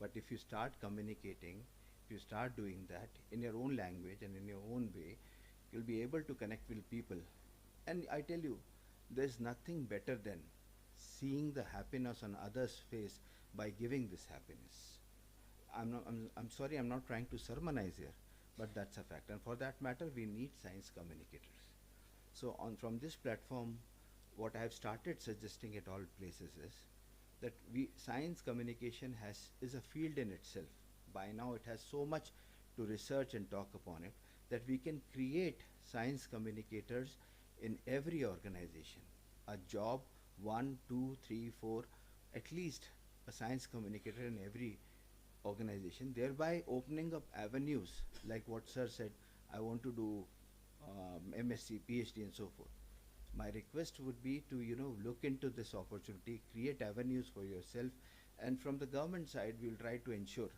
But if you start communicating, if you start doing that in your own language and in your own way, you'll be able to connect with people. And I tell you, there's nothing better than seeing the happiness on others' face by giving this happiness. I'm sorry, I'm not trying to sermonize here, but that's a fact. And for that matter, we need science communicators. So from this platform, what I have started suggesting at all places is that science communication is a field in itself. By now it has so much to research and talk upon it that we can create science communicators in every organization. A job, 1, 2, 3, 4, at least a science communicator in every organization, thereby opening up avenues like what sir said, I want to do MSc, PhD and so forth. My request would be to look into this opportunity, create avenues for yourself, and from the government side we'll try to ensure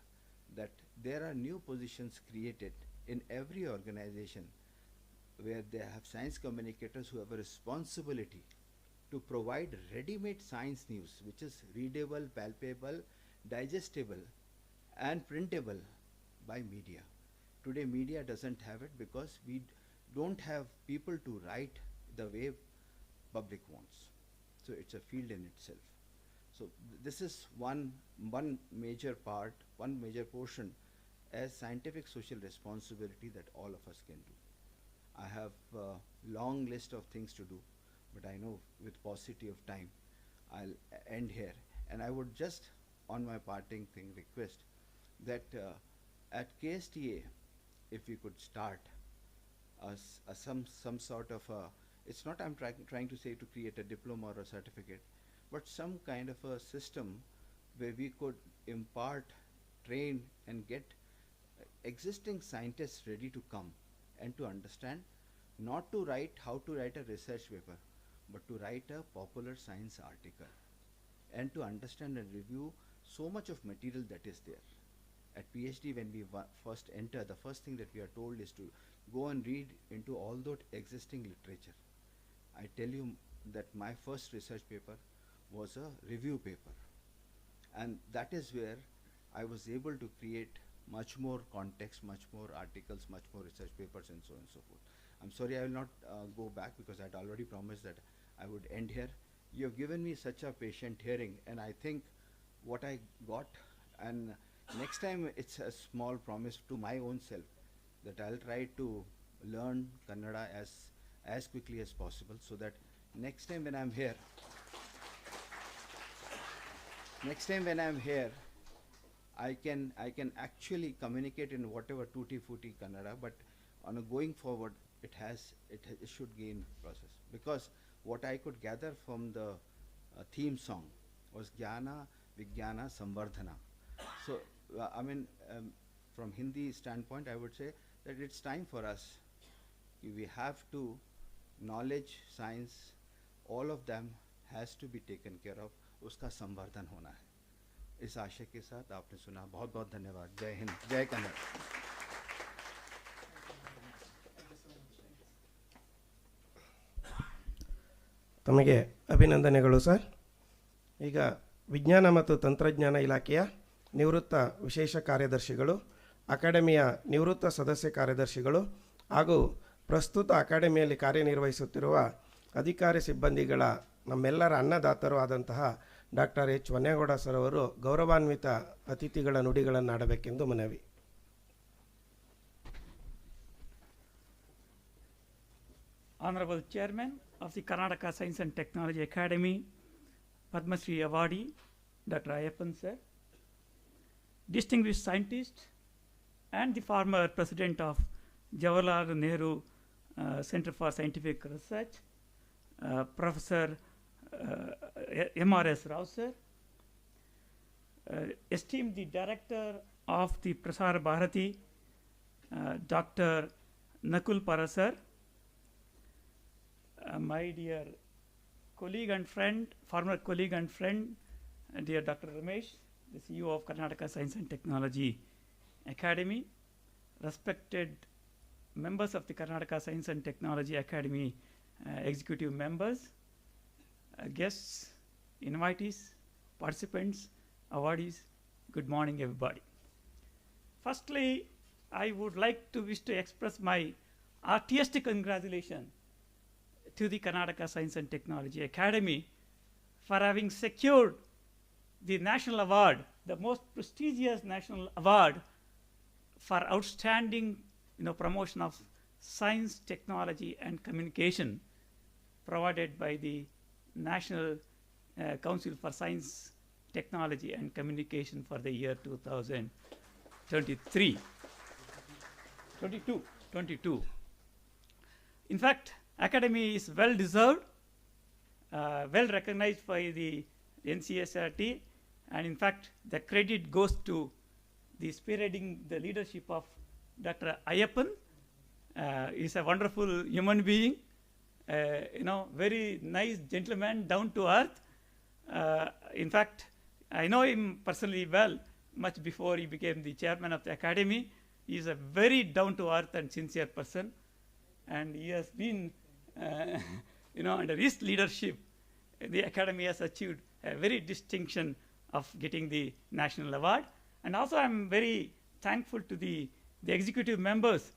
that there are new positions created in every organization where they have science communicators who have a responsibility to provide ready-made science news which is readable, palpable, digestible and printable by media. Today media doesn't have it because we don't have people to write the way public wants. So it's a field in itself. So this is one major part, one major portion as scientific social responsibility that all of us can do. I have a long list of things to do, but I know with paucity of time, I'll end here. And I would just, on my parting thing, request that at KSTA, if we could start some sort of a, it's not I'm trying to say to create a diploma or a certificate, but some kind of a system where we could impart, train and get existing scientists ready to come and to understand, not to write how to write a research paper, but to write a popular science article and to understand and review so much of material that is there. At PhD, when we first enter, the first thing that we are told is to go and read into all that existing literature. I tell you that my first research paper was a review paper, and that is where I was able to create much more context, much more articles, much more research papers and so on and so forth. I'm sorry I will not go back because I had already promised that I would end here. You have given me such a patient hearing, and I think what I got, and next time it's a small promise to my own self that I'll try to learn Kannada as quickly as possible, so that next time when I'm here, next time when I'm here, I can actually communicate in whatever tutti frutti Kannada, but on a going forward, it should gain process, because what I could gather from the theme song was Jnana, Vijnana, Samvardhana. So I mean, from Hindi standpoint, I would say that it's time for us. We have to knowledge, science, all of them has to be taken care of. उसका संवर्धन होना है. इस आशय के साथ आपने सुना, बहुत बहुत धन्यवाद. जय हिंद, जय कन्नड़. ತಮಗೆ ಅಭಿನಂದನೆಗಳು ಸರ್. ಈಗ ವಿಜ್ಞಾನ ಮತ್ತು ತಂತ್ರಜ್ಞಾನ ಇಲಾಖೆಯ ನಿವೃತ್ತ ವಿಶೇಷ ಕಾರ್ಯದರ್ಶಿಗಳು, ಅಕಾಡೆಮಿಯ ನಿವೃತ್ತ ಸದಸ್ಯ ಕಾರ್ಯದರ್ಶಿಗಳು ಹಾಗೂ ಪ್ರಸ್ತುತ ಅಕಾಡೆಮಿಯಲ್ಲಿ ಕಾರ್ಯನಿರ್ವಹಿಸುತ್ತಿರುವ ಅಧಿಕಾರಿ ಸಿಬ್ಬಂದಿಗಳ ನಮ್ಮೆಲ್ಲರ ಅನ್ನದಾತರು ಆದಂತಹ ಡಾಕ್ಟರ್ ಎಚ್ ಹೊನ್ನೇಗೌಡ ಸರ್ ಅವರು ಗೌರವಾನ್ವಿತ ಅತಿಥಿಗಳ ನುಡಿಗಳನ್ನು ಆಡಬೇಕೆಂದು ಮನವಿ. Honorable Chairman of the Karnataka Science and Technology Academy, Padma Shri Awardee, Dr. Ayappan sir, distinguished scientist and the former president of Jawaharlal Nehru Center for Scientific Research, Professor M.R.S. Rao sir, esteemed the director of the Prasar Bharati, Dr. Nakul Para sir, my dear colleague and friend, former colleague and friend, dear Dr. Ramesh, the CEO of Karnataka Science and Technology Academy, respected members of the Karnataka Science and Technology Academy, executive members, guests, invitees, participants, awardees, good morning everybody. Firstly, I would like to wish to express my artistic congratulations to the Karnataka Science and Technology Academy for having secured the national award, the most prestigious national award for outstanding promotion of science, technology and communication, provided by the National Council for Science, Technology and Communication for the year 2022. In fact, Academy is well deserved, well recognized by the NCSRT, and in fact the credit goes to the spearheading the leadership of Dr. Ayappan. He's a wonderful human being, very nice gentleman, down to earth. In fact, I know him personally well, much before he became the chairman of the Academy. He is a very down to earth and sincere person, and he has been under his leadership, the Academy has achieved a very distinction of getting the national award. And also I'm very thankful to the executive members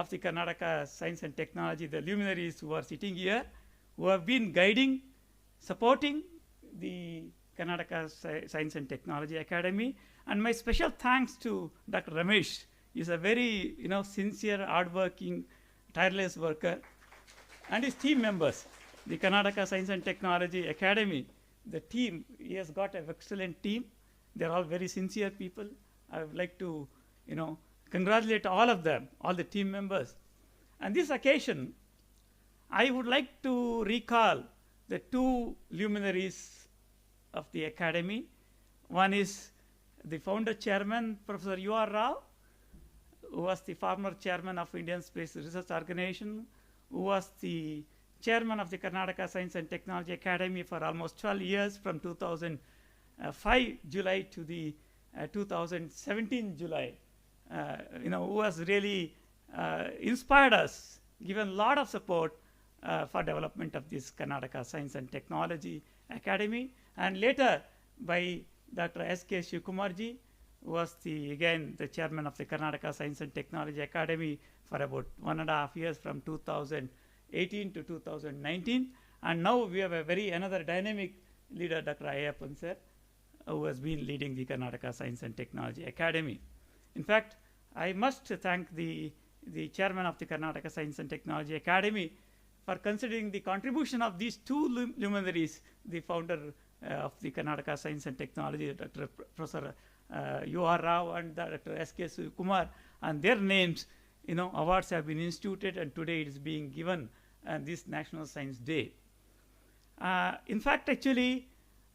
of the Karnataka Science and Technology, the luminaries who are sitting here, who have been guiding, supporting the Karnataka Science and Technology Academy. And my special thanks to Dr. Ramesh. He's a very sincere, hardworking, tireless worker. And his team members, the Karnataka Science and Technology Academy, the team, he has got an excellent team. They're all very sincere people. I would like to, congratulate all of them, all the team members. On this occasion, I would like to recall the two luminaries of the Academy. One is the founder chairman, Professor U.R. Rao, who was the former chairman of Indian Space Research Organization, who was the chairman of the Karnataka Science and Technology Academy for almost 12 years, from 2005 July to the 2017 July, who has really inspired us, given a lot of support for development of this Karnataka Science and Technology Academy. And later by Dr. S.K. Shivkumarji, who was again the chairman of the Karnataka Science and Technology Academy for about 1.5 years, from 2018 to 2019. And now we have another dynamic leader, Dr. Ayappan sir, who has been leading the Karnataka Science and Technology Academy. In fact, I must thank the chairman of the Karnataka Science and Technology Academy for considering the contribution of these two luminaries, the founder of the Karnataka Science and Technology, Dr. Professor U.R. Rao and Dr. S.K. Kumar, and their names, awards have been instituted, and today it is being given this National Science Day. In fact, actually,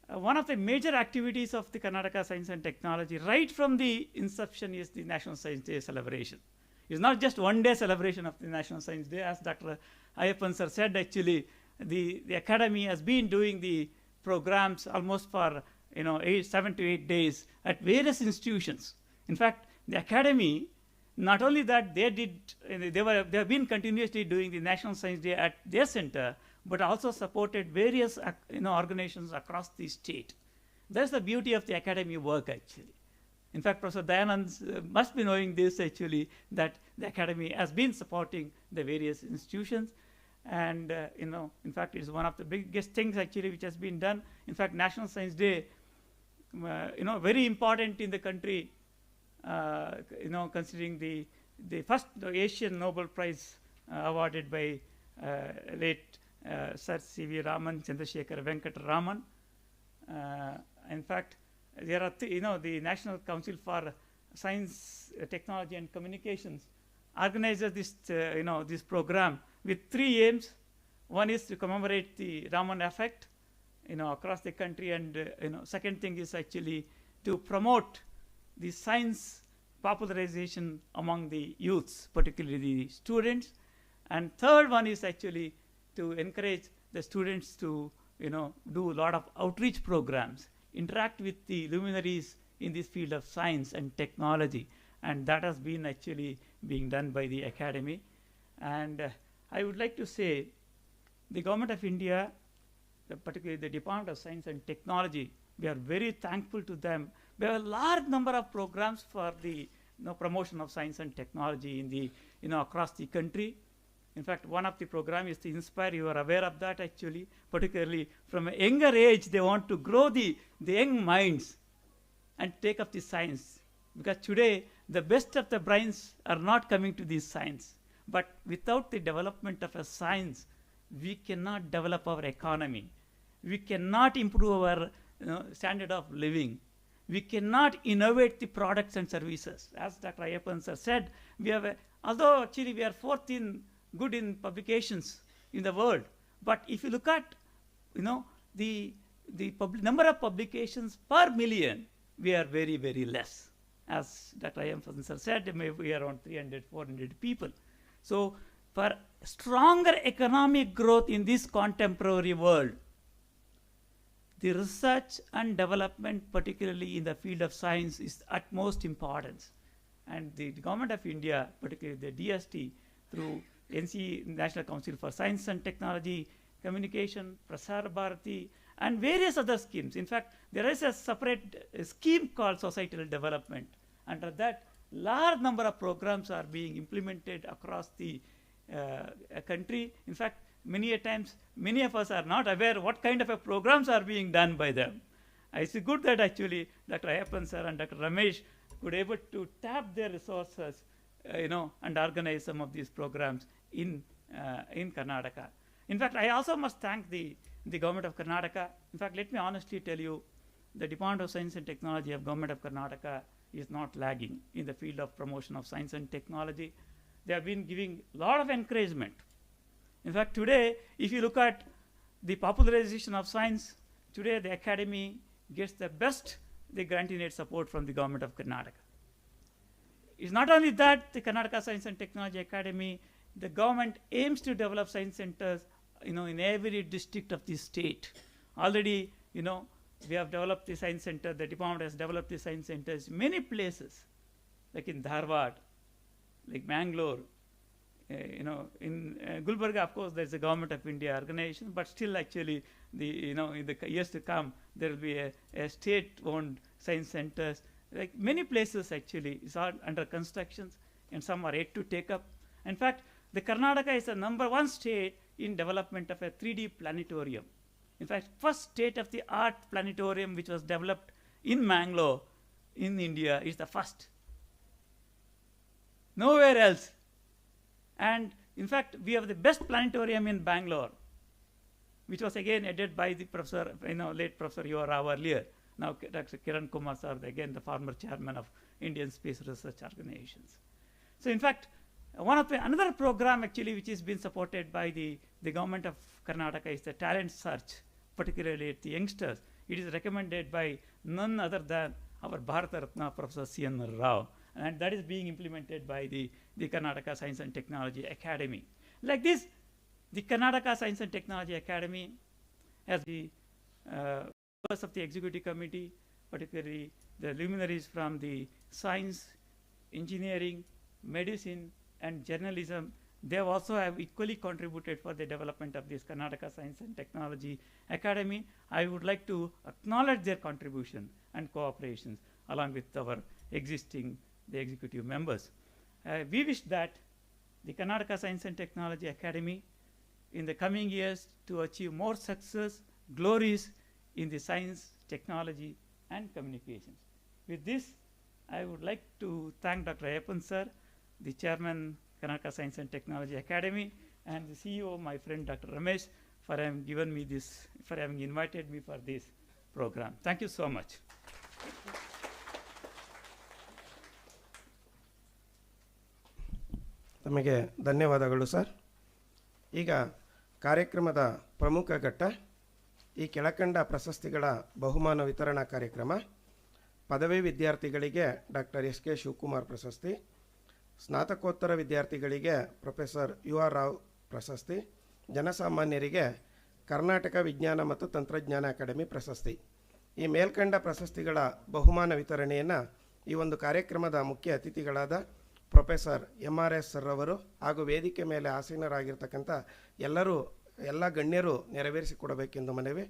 one of the major activities of the Karnataka Science and Technology right from the inception is the National Science Day celebration. It's not just one day celebration of the National Science Day. As Dr. Ayyappan sir said, actually, the Academy has been doing the programs almost for 7 to 8 days at various institutions. In fact, the Academy, not only that they have been continuously doing the National Science Day at their center, but also supported various organizations across the state. That's the beauty of the Academy work, actually. In fact, Professor Dayanand must be knowing this, actually, that the Academy has been supporting the various institutions. And, in fact, it's one of the biggest things, actually, which has been done. In fact, National Science Day, very important in the country, considering the first Asian Nobel Prize awarded by late Sir C.V. Raman, Chandrasekhar Venkata Raman. In fact, there are the National Council for Science, Technology and Communications organizes this this program with 3 aims. One is to commemorate the Raman effect across the country, and second thing is actually to promote the science popularization among the youths, particularly the students, and third one is actually to encourage the students to do a lot of outreach programs, interact with the luminaries in this field of science and technology, and that has been actually being done by the Academy. And I would like to say the Government of India, particularly the Department of Science and Technology, we are very thankful to them. We have a large number of programs for the promotion of science and technology in the across the country. In fact, one of the programs is the Inspire. You are aware of that, actually. Particularly from a younger age, they want to grow the young minds and take up the science. Because today, the best of the brains are not coming to this science. But without the development of a science, we cannot develop our economy. We cannot improve our standard of living. We cannot innovate the products and services. As Dr. Ayyappan sir said, we have although actually we are fourth in good in publications in the world, but if you look at the number of publications per million, we are very, very less. As Dr. Ayyappan sir said, maybe around 300, 400 people. So for stronger economic growth in this contemporary world, the research and development, particularly in the field of science, is utmost importance. And the Government of India, particularly the DST, through National Council for Science and Technology, Communication, Prasar Bharati, and various other schemes. In fact, there is a separate scheme called Societal Development. Under that, large number of programs are being implemented across the country. In fact, many a times, many of us are not aware what kind of programs are being done by them. It's good that actually Dr. Ayyappan sir and Dr. Ramesh could able to tap their resources, and organize some of these programs in Karnataka. In fact, I also must thank the Government of Karnataka. In fact, let me honestly tell you, the Department of Science and Technology of Government of Karnataka is not lagging in the field of promotion of science and technology. They have been giving a lot of encouragement. In fact, today, if you look at the popularization of science, today the Academy gets the best the grantee aid support from the Government of Karnataka. It's not only that, the Karnataka Science and Technology Academy, the government aims to develop science centers in every district of the state. Already, we have developed the science center, the department has developed the science centers in many places, like in Dharwad, like Mangalore, in Gulbarga, of course, there's a Government of India organization, but still actually, in the years to come, there will be a state-owned science centers. Like many places actually, is all under construction, and some are yet to take up. In fact, the Karnataka is the #1 state in development of a 3D planetarium. In fact, first state-of-the-art planetarium which was developed in Mangalore, in India, is the first. Nowhere else. And in fact, we have the best planetarium in Bangalore. which was again headed by the professor, late Professor U.R. Rao earlier. Now Dr. Kiran Kumar sir, again the former chairman of Indian Space Research Organizations. So in fact, another program actually which is being supported by the government of Karnataka is the talent search, particularly at the youngsters. It is recommended by none other than our Bharata Ratna Professor C.N. Rao, and that is being implemented by the Karnataka Science and Technology Academy. Like this, the Karnataka Science and Technology Academy has the members of the executive committee, particularly the luminaries from the science, engineering, medicine, and journalism. They also have equally contributed for the development of this Karnataka Science and Technology Academy. I would like to acknowledge their contribution and cooperation along with our the executive members. We wish that the Karnataka Science and Technology Academy in the coming years to achieve more success, glories in the science, technology, and communications. With this, I would like to thank Dr. Ayappan sir, the chairman, Karnataka Science and Technology Academy, and the CEO, my friend Dr. Ramesh, for having invited me for this program. Thank you so much. ತಮಗೆ ಧನ್ಯವಾದಗಳು sir. ಈಗ ಕಾರ್ಯಕ್ರಮದ ಪ್ರಮುಖ ಘಟ್ಟ ಈ ಕೆಳಕಂಡ ಪ್ರಶಸ್ತಿಗಳ ಬಹುಮಾನ ವಿತರಣಾ ಕಾರ್ಯಕ್ರಮ. ಪದವಿ ವಿದ್ಯಾರ್ಥಿಗಳಿಗೆ ಡಾಕ್ಟರ್ ಎಸ್ ಕೆ ಶಿವಕುಮಾರ್ ಪ್ರಶಸ್ತಿ, ಸ್ನಾತಕೋತ್ತರ ವಿದ್ಯಾರ್ಥಿಗಳಿಗೆ ಪ್ರೊಫೆಸರ್ ಯು ಆರ್ ರಾವ್ ಪ್ರಶಸ್ತಿ, ಜನಸಾಮಾನ್ಯರಿಗೆ ಕರ್ನಾಟಕ ವಿಜ್ಞಾನ ಮತ್ತು ತಂತ್ರಜ್ಞಾನ ಅಕಾಡೆಮಿ ಪ್ರಶಸ್ತಿ. ಈ ಮೇಲ್ಕಂಡ ಪ್ರಶಸ್ತಿಗಳ ಬಹುಮಾನ ವಿತರಣೆಯನ್ನು ಈ ಒಂದು ಕಾರ್ಯಕ್ರಮದ ಮುಖ್ಯ ಅತಿಥಿಗಳಾದ ಪ್ರೊಫೆಸರ್ MRS ಸರ್ ಅವರು ಹಾಗೂ ವೇದಿಕೆ ಮೇಲೆ ಆಸೀನರಾಗಿರ್ತಕ್ಕಂಥ ಎಲ್ಲ ಗಣ್ಯರು ನೆರವೇರಿಸಿಕೊಡಬೇಕೆಂದು ಮನವಿ.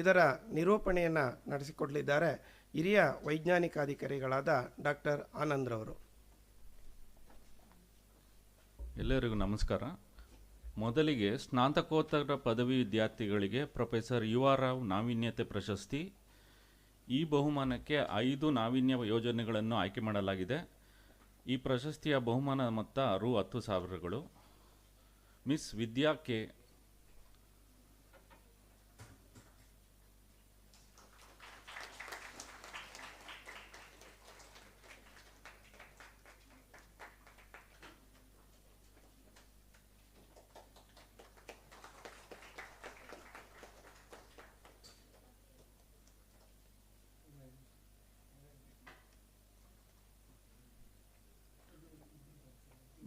ಇದರ ನಿರೂಪಣೆಯನ್ನು ನಡೆಸಿಕೊಡಲಿದ್ದಾರೆ ಹಿರಿಯ ವೈಜ್ಞಾನಿಕಾಧಿಕಾರಿಗಳಾದ ಡಾಕ್ಟರ್ ಆನಂದ್ರವರು. ಎಲ್ಲರಿಗೂ ನಮಸ್ಕಾರ. ಮೊದಲಿಗೆ ಸ್ನಾತಕೋತ್ತರ ಪದವಿ ವಿದ್ಯಾರ್ಥಿಗಳಿಗೆ ಪ್ರೊಫೆಸರ್ ಯು ಆರ್ ರಾವ್ ನಾವೀನ್ಯತೆ ಪ್ರಶಸ್ತಿ. ಈ ಬಹುಮಾನಕ್ಕೆ 5 ನಾವೀನ್ಯ ಯೋಜನೆಗಳನ್ನು ಆಯ್ಕೆ ಮಾಡಲಾಗಿದೆ. ಈ ಪ್ರಶಸ್ತಿಯ ಬಹುಮಾನ ಮೊತ್ತ ರು 10,000. Miss Vidya K,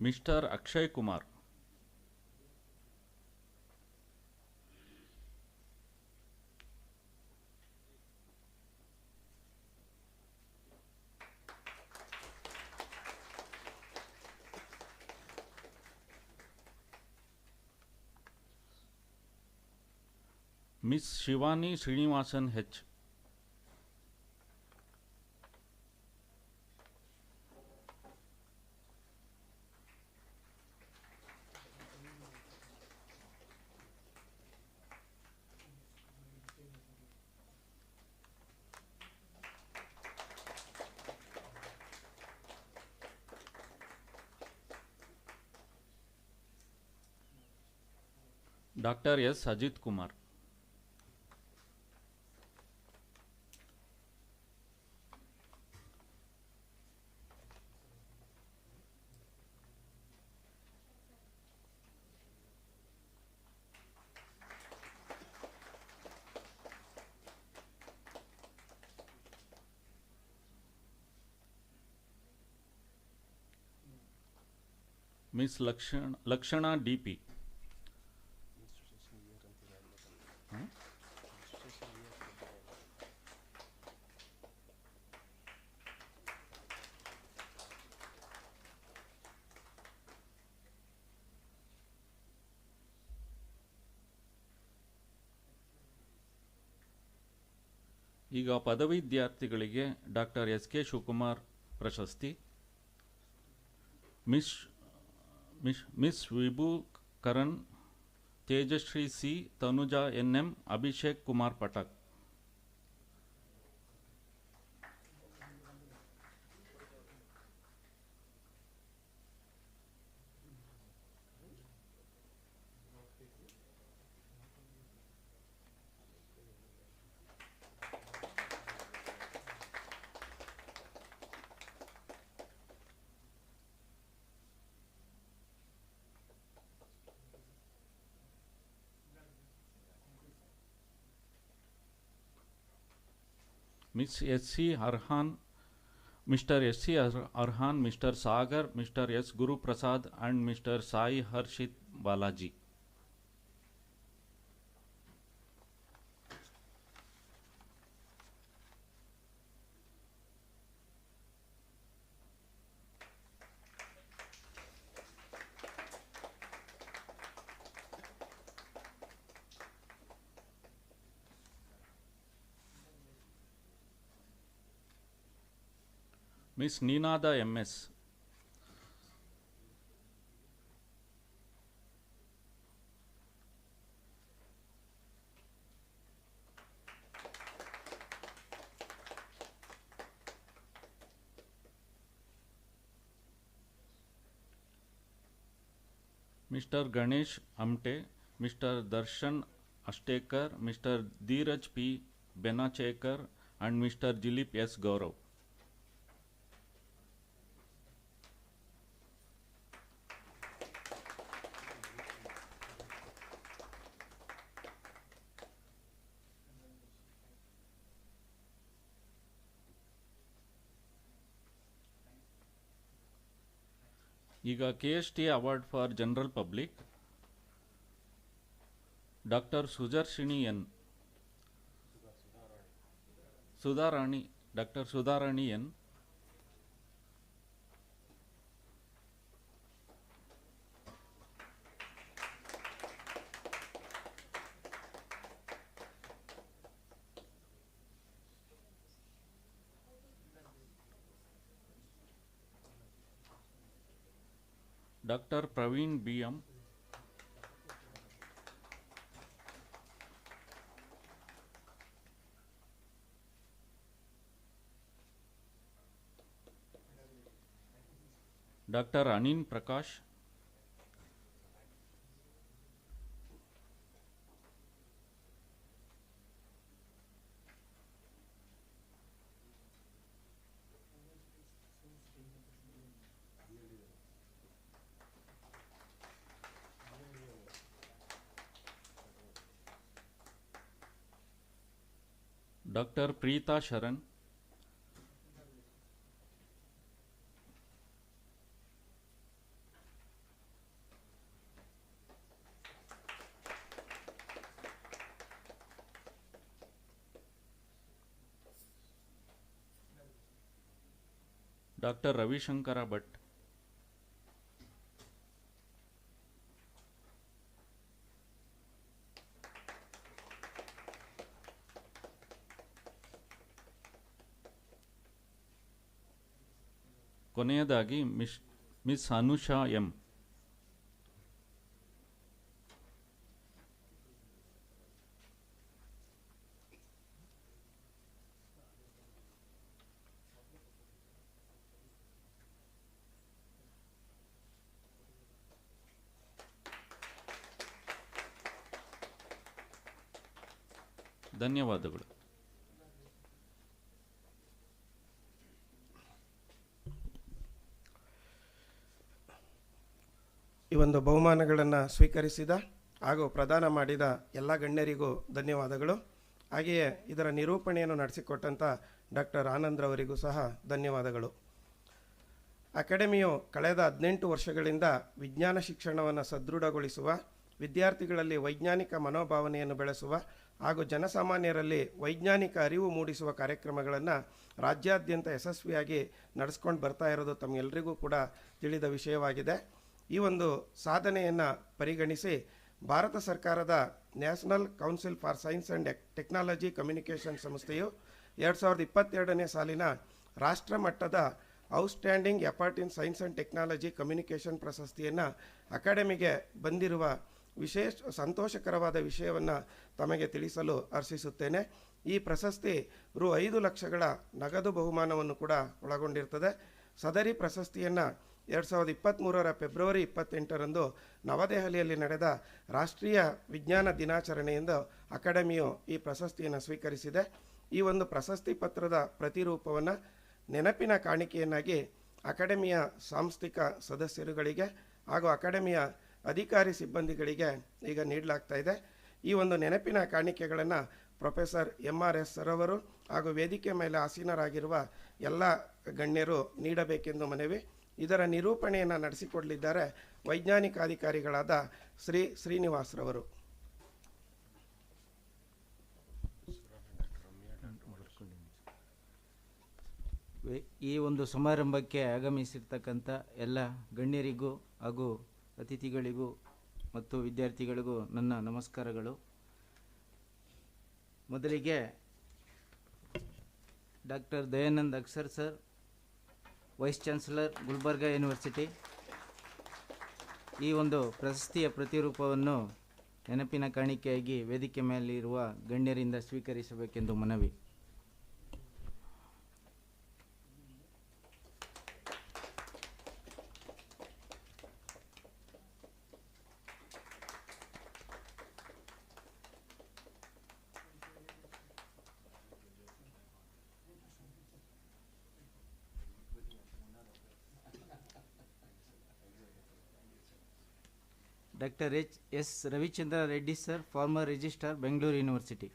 mister Akshay Kumar, miss Shivani Srinivasan H, doctor S Ajith Kumar, miss Lakshana D P., ಈಗ ಪದವಿ ವಿದ್ಯಾರ್ಥಿಗಳಿಗೆ ಡಾಕ್ಟರ್ ಎಸ್ ಕೆ ಶಿವಕುಮಾರ್ ಪ್ರಶಸ್ತಿ. Miss Vibhu Karan, Tejashree C, Tanuja N M., Abhishek Kumar Pathak. Miss S.C. Arhan, Mr. S.C. Arhan, Mr. Sagar, Mr. S. Guru Prasad, and Mr. Sai Harshit Balaji. Miss Neenada M.S. Mr. Ganesh Amte, Mr. Darshan Ashtekar, Mr. Dheeraj P. Benachekar, and Mr. Dilip S. Gaurav. ಈಗ KSTA award for general public doctor Sudarshini N Sudharani doctor Sudharani N Dr. Praveen B.M. Dr. Anin Prakash. Dr. Preeta Sharan. Dr. Ravi Shankara Bhatt. ಕೊನೆಯದಾಗಿ miss Anusha M. ಧನ್ಯವಾದಗಳು. ಈ ಒಂದು ಬಹುಮಾನಗಳನ್ನು ಸ್ವೀಕರಿಸಿದ ಹಾಗೂ ಪ್ರದಾನ ಮಾಡಿದ ಎಲ್ಲ ಗಣ್ಯರಿಗೂ ಧನ್ಯವಾದಗಳು. ಹಾಗೆಯೇ ಇದರ ನಿರೂಪಣೆಯನ್ನು ನಡೆಸಿಕೊಟ್ಟಂಥ ಡಾಕ್ಟರ್ ಆನಂದ್ರವರಿಗೂ ಸಹ ಧನ್ಯವಾದಗಳು. ಅಕಾಡೆಮಿಯು ಕಳೆದ 18 ವರ್ಷಗಳಿಂದ ವಿಜ್ಞಾನ ಶಿಕ್ಷಣವನ್ನು ಸದೃಢಗೊಳಿಸುವ, ವಿದ್ಯಾರ್ಥಿಗಳಲ್ಲಿ ವೈಜ್ಞಾನಿಕ ಮನೋಭಾವನೆಯನ್ನು ಬೆಳೆಸುವ ಹಾಗೂ ಜನಸಾಮಾನ್ಯರಲ್ಲಿ ವೈಜ್ಞಾನಿಕ ಅರಿವು ಮೂಡಿಸುವ ಕಾರ್ಯಕ್ರಮಗಳನ್ನು ರಾಜ್ಯಾದ್ಯಂತ ಯಶಸ್ವಿಯಾಗಿ ನಡೆಸ್ಕೊಂಡು ಬರ್ತಾ ಇರೋದು ತಮ್ಮೆಲ್ಲರಿಗೂ ಕೂಡ ತಿಳಿದ ವಿಷಯವಾಗಿದೆ. ಈ ಒಂದು ಸಾಧನೆಯನ್ನು ಪರಿಗಣಿಸಿ ಭಾರತ ಸರ್ಕಾರದ national council for science and technology communication ಸಂಸ್ಥೆಯು 2022ನೇ ಸಾಲಿನ ರಾಷ್ಟ್ರ ಮಟ್ಟದ outstanding effort in science and technology communication ಪ್ರಶಸ್ತಿಯನ್ನು ಅಕಾಡೆಮಿಗೆ ಬಂದಿರುವ ಸಂತೋಷಕರವಾದ ವಿಷಯವನ್ನು ತಮಗೆ ತಿಳಿಸಲು ಹರ್ಷಿಸುತ್ತೇನೆ. ಈ ಪ್ರಶಸ್ತಿ ರು 5 ಲಕ್ಷಗಳ ನಗದು ಬಹುಮಾನವನ್ನು ಕೂಡ ಒಳಗೊಂಡಿರ್ತದೆ. ಸದರಿ ಪ್ರಶಸ್ತಿಯನ್ನು 2023ರ ಫೆಬ್ರವರಿ 28ರಂದು ನವದೆಹಲಿಯಲ್ಲಿ ನಡೆದ ರಾಷ್ಟ್ರೀಯ ವಿಜ್ಞಾನ ದಿನಾಚರಣೆಯಿಂದ ಅಕಾಡೆಮಿಯು ಈ ಪ್ರಶಸ್ತಿಯನ್ನು ಸ್ವೀಕರಿಸಿದೆ. ಈ ಒಂದು ಪ್ರಶಸ್ತಿ ಪತ್ರದ ಪ್ರತಿರೂಪವನ್ನು ನೆನಪಿನ ಕಾಣಿಕೆಯನ್ನಾಗಿ ಅಕಾಡೆಮಿಯ ಸಾಂಸ್ಥಿಕ ಸದಸ್ಯರುಗಳಿಗೆ ಹಾಗೂ ಅಕಾಡೆಮಿಯ ಅಧಿಕಾರಿ ಸಿಬ್ಬಂದಿಗಳಿಗೆ ಈಗ ನೀಡಲಾಗ್ತಾ ಇದೆ. ಈ ಒಂದು ನೆನಪಿನ ಕಾಣಿಕೆಗಳನ್ನು ಪ್ರೊಫೆಸರ್ MRS ಸರ್ ಅವರು ಹಾಗೂ ವೇದಿಕೆ ಮೇಲೆ ಆಸೀನರಾಗಿರುವ ಎಲ್ಲ ಗಣ್ಯರು ನೀಡಬೇಕೆಂದು ಮನವಿ. ಇದರ ನಿರೂಪಣೆಯನ್ನು ನಡೆಸಿಕೊಡಲಿದ್ದಾರೆ ವೈಜ್ಞಾನಿಕ ಅಧಿಕಾರಿಗಳಾದ ಶ್ರೀ ಶ್ರೀನಿವಾಸ್ರವರು. ಈ ಒಂದು ಸಮಾರಂಭಕ್ಕೆ ಆಗಮಿಸಿರ್ತಕ್ಕಂಥ ಎಲ್ಲ ಗಣ್ಯರಿಗೂ ಹಾಗೂ ಅತಿಥಿಗಳಿಗೂ ಮತ್ತು ವಿದ್ಯಾರ್ಥಿಗಳಿಗೂ ನನ್ನ ನಮಸ್ಕಾರಗಳು. ಮೊದಲಿಗೆ doctor Dayanand Agsar sir, vice chancellor Gulbarga university, ಈ ಒಂದು ಪ್ರಶಸ್ತಿಯ ಪ್ರತಿರೂಪವನ್ನು ನೆನಪಿನ ಕಾಣಿಕೆಯಾಗಿ ವೇದಿಕೆ ಮೇಲಿರುವ ಗಣ್ಯರಿಂದ ಸ್ವೀಕರಿಸಬೇಕೆಂದು ಮನವಿ. Dr. S. Ravichandra Reddy sir, former registrar, Bangalore University.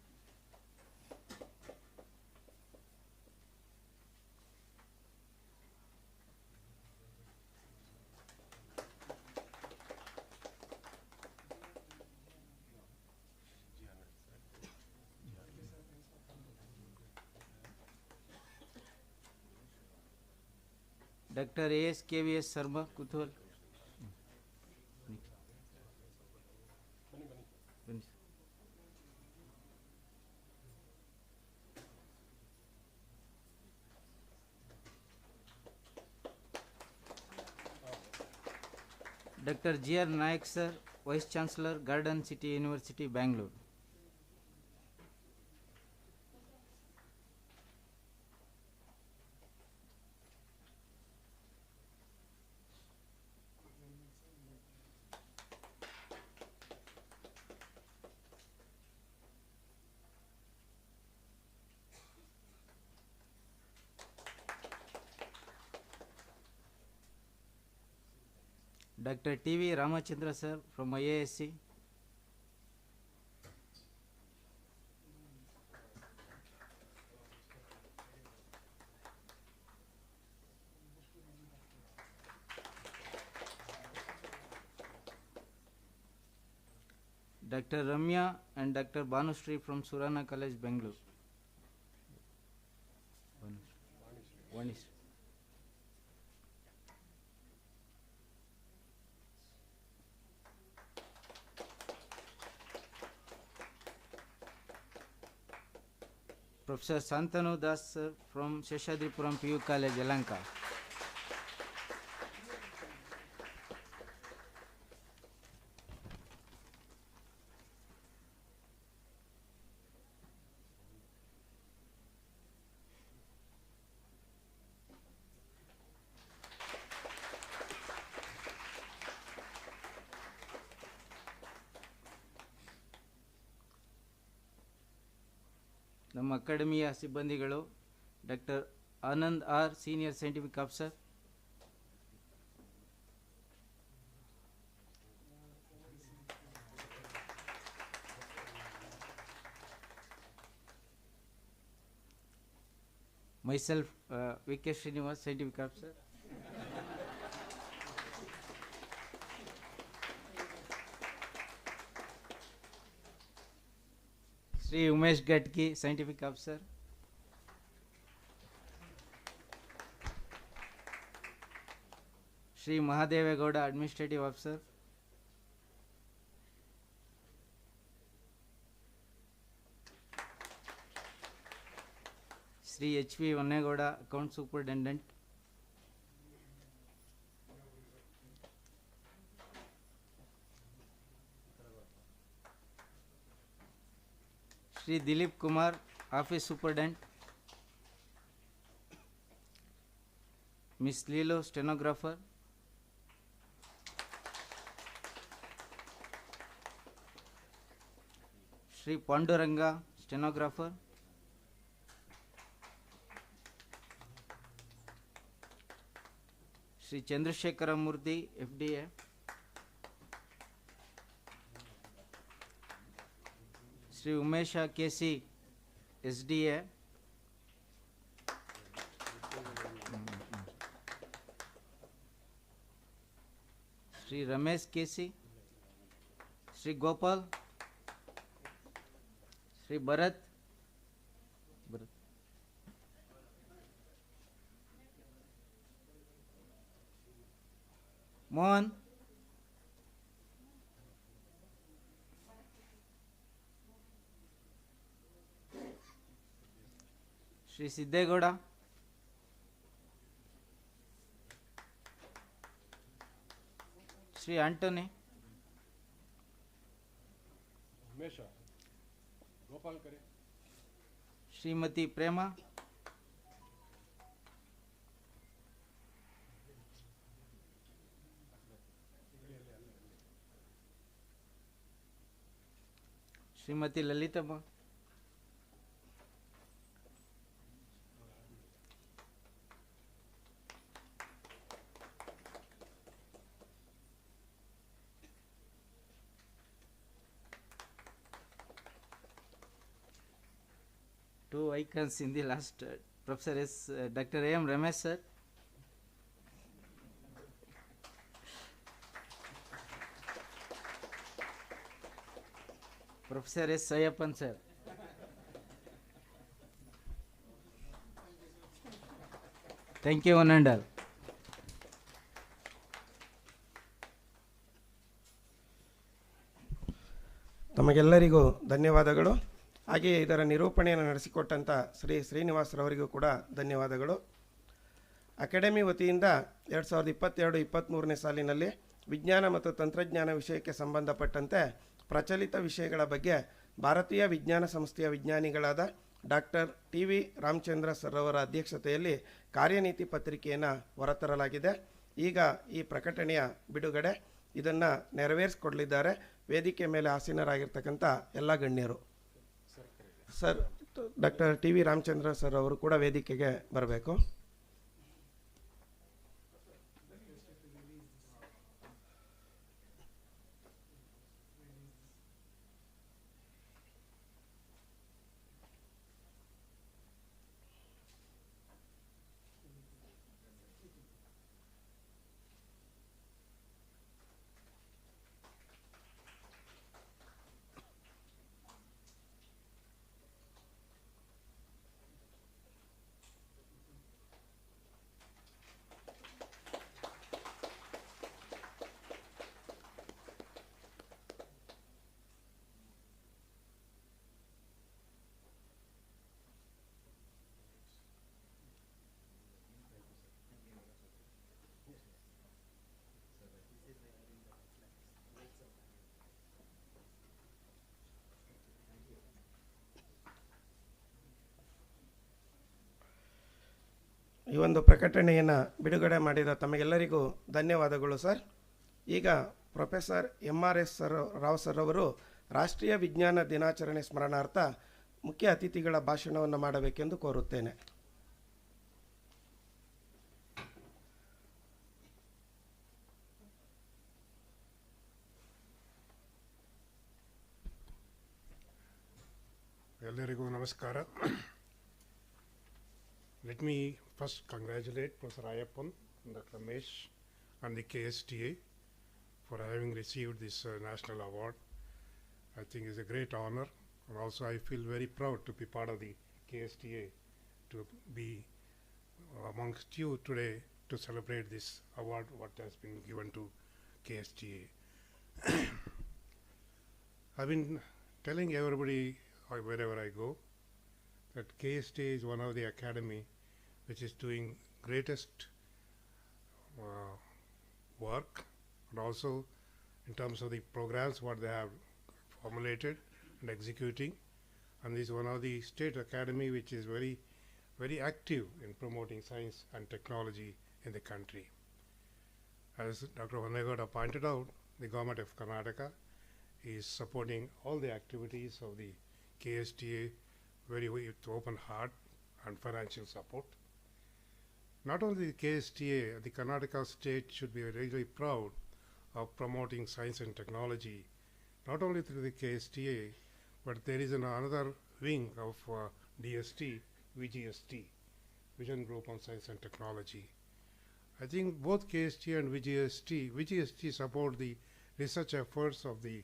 Dr. A.S. KVS Sarma, Kuthwal. Dr. G.R. Nayak sir, Vice Chancellor, Garden City University, Bangalore. Dr. T.V. Ramachandra sir from IASC. Dr. Ramya and Dr. Banushree from Surana College, Bangalore. Vanishri. Professor Santanu Das sir from Seshadripuram PU College, Yelahanka. ನಮ್ಮ ಅಕಾಡೆಮಿಯ ಸಿಬ್ಬಂದಿಗಳು doctor Anand R, senior scientific officer, myself V.K. Srinivas, scientific officer, Sri Umesh Gatki, scientific officer, Sri Mahadeva Gowda, administrative officer, Sri H.V. Vannegoda, account superintendent, Sri Dilip Kumar, office superintendent, Miss Lilo, stenographer, Sri Panduranga, stenographer, Sri Chandrasekhara Murthy, FDA, Sri Umesha KC, SDA. Sri Ramesh Kesi, Sri Gopal, Sri Bharat, Mohan, Sri Siddegowda, Sri Antony, Srimati Prema, Srimati Lalitama, two icons in the last. Professor S. Dr. A.M. Ramesh sir. Professor S. Sayappan sir. Thank you, one and all. ತಮಗೆಲ್ಲರಿಗೂ ಧನ್ಯವಾದಗಳು. ಹಾಗೆಯೇ ಇದರ ನಿರೂಪಣೆಯನ್ನು ನಡೆಸಿಕೊಟ್ಟಂಥ ಶ್ರೀ ಶ್ರೀನಿವಾಸರವರಿಗೂ ಕೂಡ ಧನ್ಯವಾದಗಳು. Academy ವತಿಯಿಂದ 2022-23ನೇ ಸಾಲಿನಲ್ಲಿ ವಿಜ್ಞಾನ ಮತ್ತು ತಂತ್ರಜ್ಞಾನ ವಿಷಯಕ್ಕೆ ಸಂಬಂಧಪಟ್ಟಂತೆ ಪ್ರಚಲಿತ ವಿಷಯಗಳ ಬಗ್ಗೆ ಭಾರತೀಯ ವಿಜ್ಞಾನ ಸಂಸ್ಥೆಯ ವಿಜ್ಞಾನಿಗಳಾದ doctor T V Ramachandra sir ಅವರ ಅಧ್ಯಕ್ಷತೆಯಲ್ಲಿ ಕಾರ್ಯನೀತಿ ಪತ್ರಿಕೆಯನ್ನು ಹೊರತರಲಾಗಿದೆ. ಈಗ ಈ ಪ್ರಕಟಣೆಯ ಬಿಡುಗಡೆ ಇದನ್ನು ನೆರವೇರಿಸಿಕೊಡಲಿದ್ದಾರೆ ವೇದಿಕೆ ಮೇಲೆ ಆಸೀನರಾಗಿರ್ತಕ್ಕಂಥ ಎಲ್ಲ ಗಣ್ಯರು. Sir, doctor T V Ramachandra sir ಅವರು ಕೂಡ ವೇದಿಕೆಗೆ ಬರಬೇಕು. ಈ ಒಂದು ಪ್ರಕಟಣೆಯನ್ನು ಬಿಡುಗಡೆ ಮಾಡಿದ ತಮಗೆಲ್ಲರಿಗೂ ಧನ್ಯವಾದಗಳು ಸರ್. ಈಗ ಪ್ರೊಫೆಸರ್ MRS ರಾವ್ ಸರ್ ಅವರು ರಾಷ್ಟ್ರೀಯ ವಿಜ್ಞಾನ ದಿನಾಚರಣೆ ಸ್ಮರಣಾರ್ಥ ಮುಖ್ಯ ಅತಿಥಿಗಳ ಭಾಷಣವನ್ನು ಮಾಡಬೇಕೆಂದು ಕೋರುತ್ತೇನೆ. ಎಲ್ಲರಿಗೂ ನಮಸ್ಕಾರ. Let me first congratulate Professor Ayappan and Dr. Ramesh and the KSTA for having received this national award. I think it's a great honor, and also I feel very proud to be part of the KSTA, to be amongst you today to celebrate this award what has been given to KSTA. I've been telling everybody wherever I go that KSTA is one of the academy which is doing greatest work, and also in terms of the programs what they have formulated and executing, and this is one of the state academy which is very, very active in promoting science and technology in the country. As Dr. Vanegowda pointed out, the government of Karnataka is supporting all the activities of the KSTA very with open heart and financial support. Not only the KSTA, the Karnataka state should be really proud of promoting science and technology, not only through the KSTA, but there is another wing of DST, VGST, Vision Group on Science and Technology. I think both KST and VGST support the research efforts of the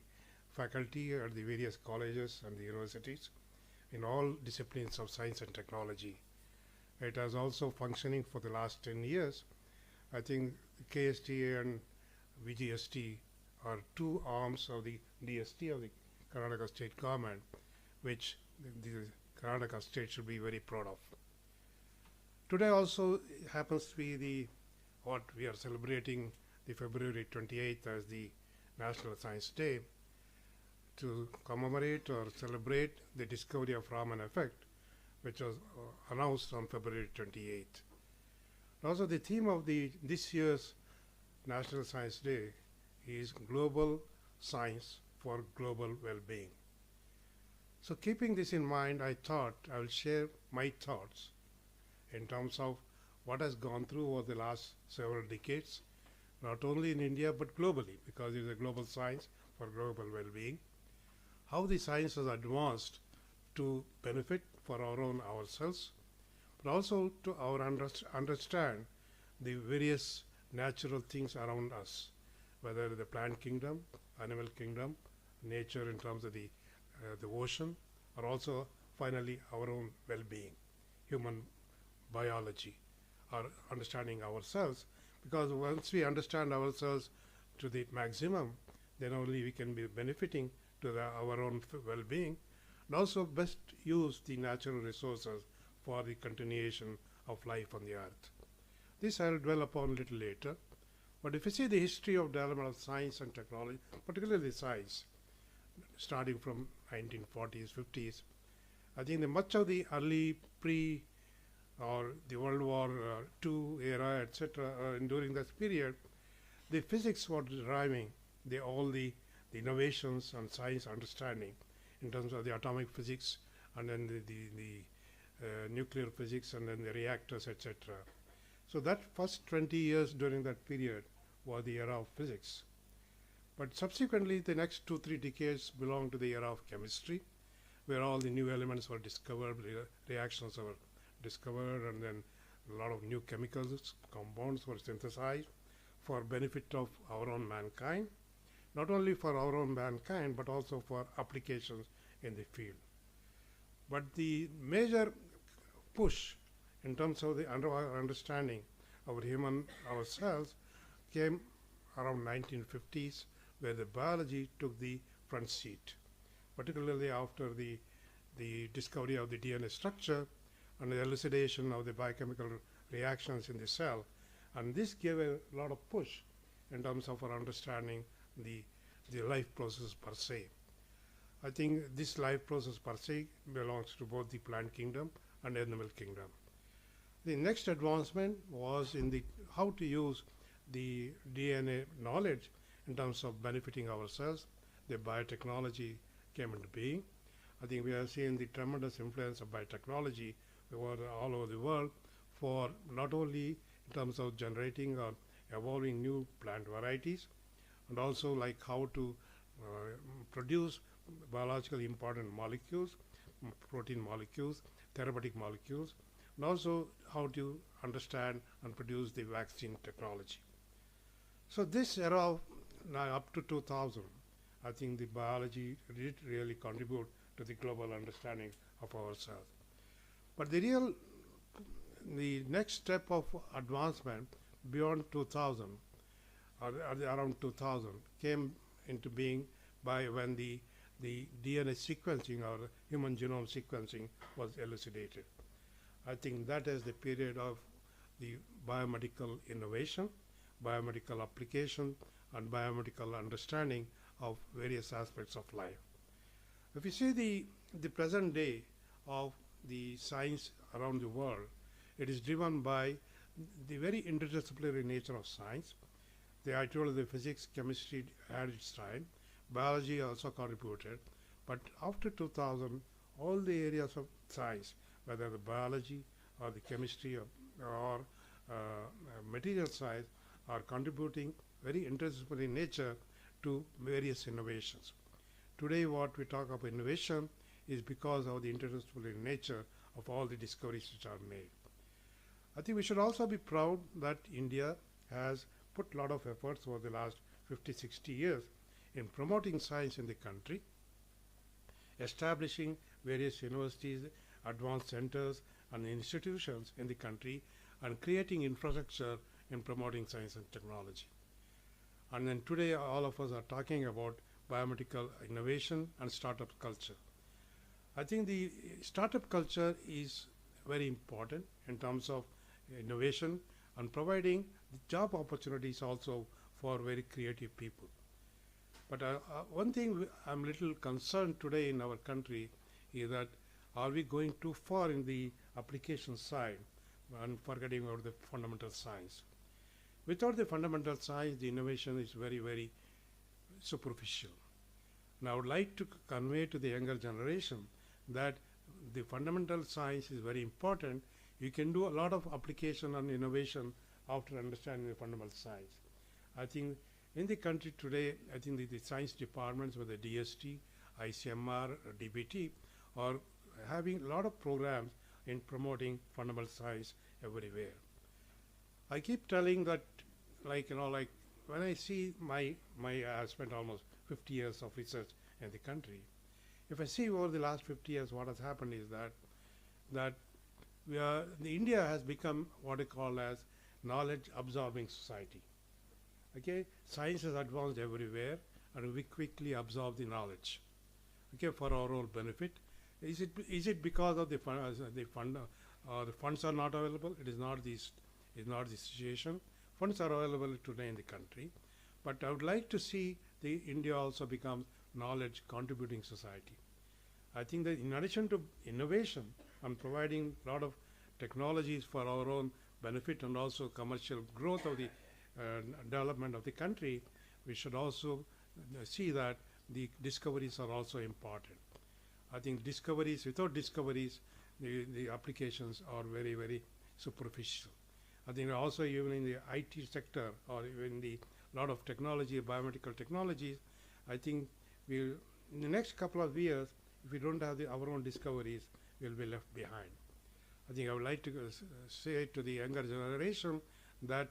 faculty at the various colleges and the universities in all disciplines of science and technology. It has also functioning for the last 10 years. I think KSTA and VGST are two arms of the DST of the Karnataka state government, which the Karnataka state should be very proud of. Today also happens to be what we are celebrating the February 28th as the National Science Day to commemorate or celebrate the discovery of Raman effect, which was announced on February 28th. Also, the theme of this year's National Science Day is Global Science for Global Well-being. So keeping this in mind, I thought I will share my thoughts in terms of what has gone through over the last several decades, not only in India but globally, because it is a global science for global well-being. How the science has advanced to benefit for our own ourselves, but also to our understand the various natural things around us, whether the plant kingdom, animal kingdom, nature in terms of the ocean, or also finally our own well-being, human biology, or understanding ourselves. Because once we understand ourselves to the maximum, then only we can be benefiting to our own well-being, and also best use the natural resources for the continuation of life on the earth. This I will dwell upon a little later. But if you see the history of development of science and technology, particularly science, starting from 1940s, 50s, I think much of the early or the World War II era, etc., during that period, the physics was driving all the innovations and science understanding in terms of the atomic physics and then the nuclear physics and then the reactors, etc. So that first 20 years during that period was the era of physics. But subsequently, the next 2-3 decades belong to the era of chemistry, where all the new elements were discovered, reactions were discovered, and then a lot of new chemicals, compounds were synthesized for benefit of our own mankind, not only for our own mankind, but also for applications in the field. But the major push in terms of the understanding of human ourselves came around 1950s, where the biology took the front seat, particularly after the discovery of the DNA structure and the elucidation of the biochemical reactions in the cell. And this gave a lot of push in terms of our understanding the life process per se. I think this life process per se belongs to both the plant kingdom and animal kingdom. The next advancement was in how to use the DNA knowledge in terms of benefiting ourselves. The biotechnology came into being. I think we have seen the tremendous influence of biotechnology all over the world for not only in terms of generating or evolving new plant varieties, and also like how to produce biologically important molecules, protein molecules, therapeutic molecules, and also how to understand and produce the vaccine technology. So this era of now up to 2000, I think the biology did really contribute to the global understanding of ourselves. But the next step of advancement beyond 2000, or around 2000, came into being by when the DNA sequencing or human genome sequencing was elucidated. I think that is the period of the biomedical innovation, biomedical application, and biomedical understanding of various aspects of life. If you see the present day of the science around the world, it is driven by the very interdisciplinary nature of science. I told you the physics, chemistry had its time, biology also contributed, but after 2000, all the areas of science, whether the biology or the chemistry or material science, are contributing very interdisciplinary nature to various innovations. Today what we talk about innovation is because of the interdisciplinary nature of all the discoveries which are made. I think we should also be proud that India has put a lot of efforts over the last 50, 60 years in promoting science in the country, establishing various universities, advanced centers and institutions in the country, and creating infrastructure in promoting science and technology. And then today all of us are talking about biomedical innovation and startup culture. I think the startup culture is very important in terms of innovation and providing job opportunities also for very creative people. But one thing I'm little concerned today in our country is that are we going too far in the application side and forgetting about the fundamental science? Without the fundamental science, the innovation is very, very superficial. Now I would like to convey to the younger generation that the fundamental science is very important. You can do a lot of application and innovation after understanding the fundamental science. I think in the country today, I think the science departments, whether DST, ICMR, or DBT, are having a lot of programs in promoting fundamental science everywhere. I keep telling that, like when I see I spent almost 50 years of research in the country. If I see over the last 50 years, what has happened is that India has become what I call as knowledge absorbing society. Okay, science has advanced everywhere, and we quickly absorb the knowledge. Okay, for our own benefit. Is it because of the funds are not available? It is not this. Is not the situation. Funds are available today in the country, but I would like to see the India also become knowledge contributing society. I think that in addition to innovation and providing a lot of technologies for our own benefit and also commercial growth of the development of the country, we should also see that the discoveries are also important. I think discoveries, without discoveries, the applications are very, very superficial. I think also even in the IT sector or even the lot of technology, biomedical technologies, I think in the next couple of years, if we don't have our own discoveries, we'll be left behind. I think I would like to say to the younger generation that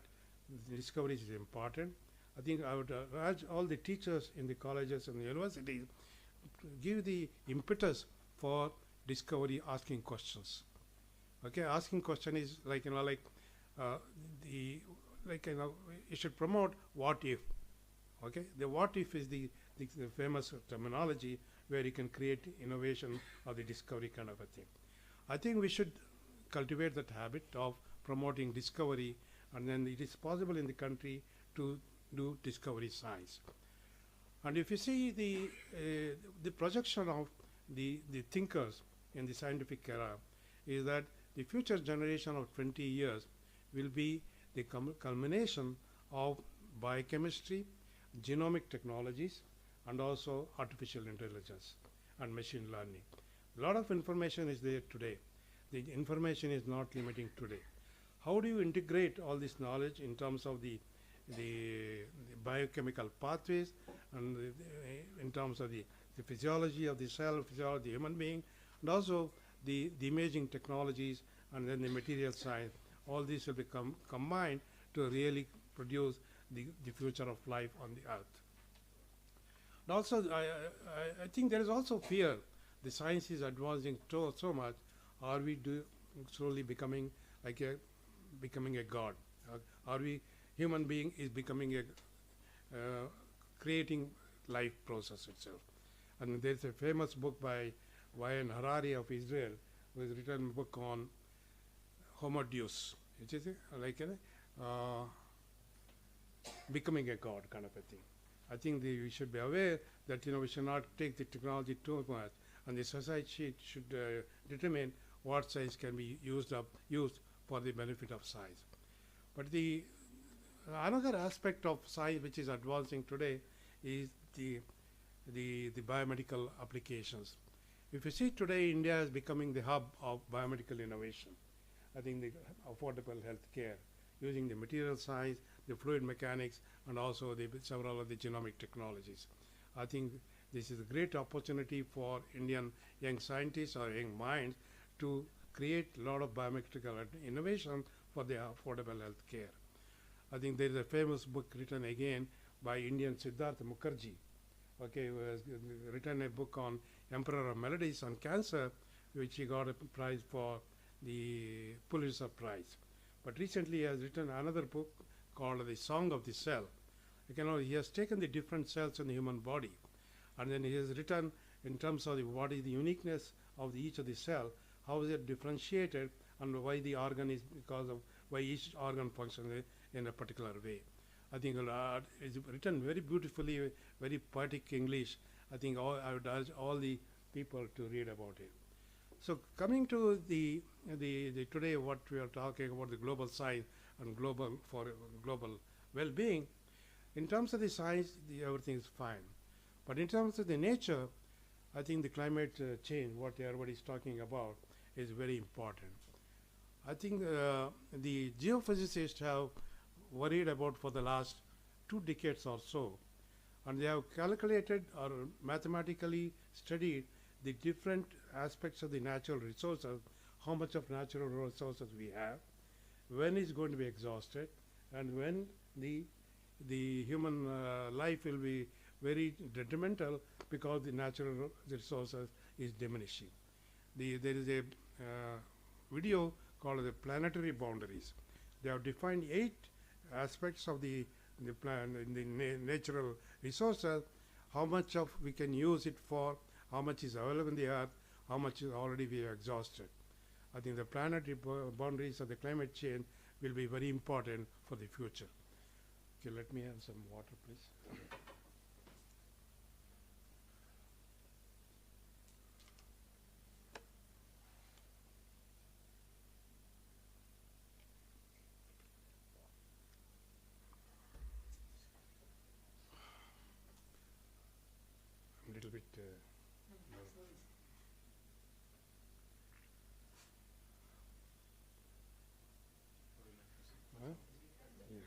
discoveries is important. I think I would urge all the teachers in the colleges and the universities to give the impetus for discovery, asking questions. Okay, asking question is you should promote what if. Okay, the what if is the famous terminology where you can create innovation or the discovery kind of a thing. I think we should cultivate that habit of promoting discovery, and then it is possible in the country to do discovery science. And if you see the projection of the thinkers in the scientific era is that the future generation of 20 years will be the culmination of biochemistry, genomic technologies, and also artificial intelligence and machine learning. A lot of information is there today. The information is not limiting today. How do you integrate all this knowledge in terms of the biochemical pathways and in terms of the physiology of the cell, physiology of the human being, and also the imaging technologies and then the material science? All these will become combined to really produce the future of life on the earth. And also, I think there is also fear. The science is advancing so much. Are we slowly becoming a god? Are we human being is becoming a creating life process itself? And there's a famous book by Yuval Harari of Israel, who has written a book on Homo Deus, which is becoming a god kind of a thing. I think we should be aware that we should not take the technology too much, and the society should determine what science can be used for the benefit of science. But another aspect of science which is advancing today is the biomedical applications. If you see today, India is becoming the hub of biomedical innovation. I think the affordable health care, using the material science, the fluid mechanics, and also several of the genomic technologies. I think this is a great opportunity for Indian young scientists or young minds to create a lot of biometrical innovation for the affordable health care. I think there is a famous book written again by Indian Siddhartha Mukherjee, okay, who has written a book on Emperor of Melodies on cancer, which he got a prize for the Pulitzer Prize. But recently he has written another book called The Song of the Cell. You know, he has taken the different cells in the human body, and then he has written in terms of what is the uniqueness of each of the cell, how is it differentiated, and why the organ is, because of why each organ functions in a particular way. I think it's written very beautifully, very poetic English. I think I would urge all the people to read about it. So coming to the today, what we are talking about, the global science and global well-being. In terms of the science, everything is fine, but in terms of the nature, I think the climate change, what everybody is talking about, is very important. I think the geophysicists have worried about for the last 2 decades or so, and they have calculated or mathematically studied the different aspects of the natural resources, how much of natural resources we have, when it's going to be exhausted, and when the human life will be very detrimental because the natural resources is diminishing. There is a video called the planetary boundaries. They have defined 8 aspects of the natural resources, how much of we can use it for, how much is available in the earth, how much is already we have exhausted. I think the planetary boundaries of the climate change will be very important for the future. Okay, let me have some water, please. A little bit huh? Yeah.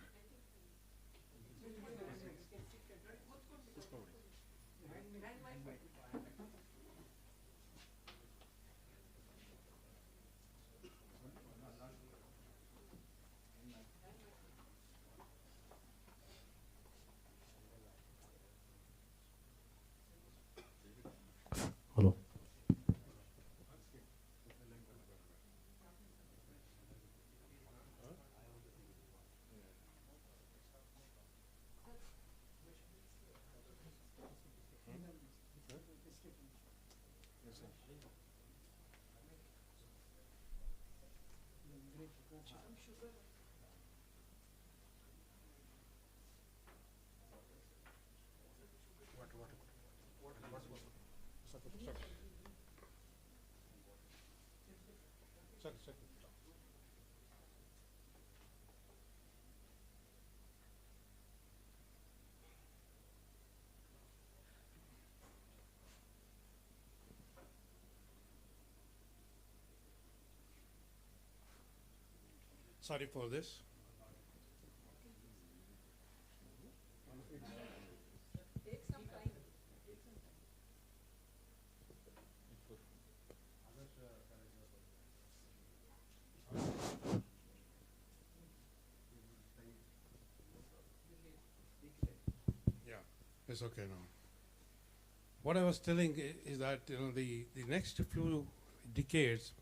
Hello. Sorry for this. Yeah, it's okay now. What I was telling is that the next few decades,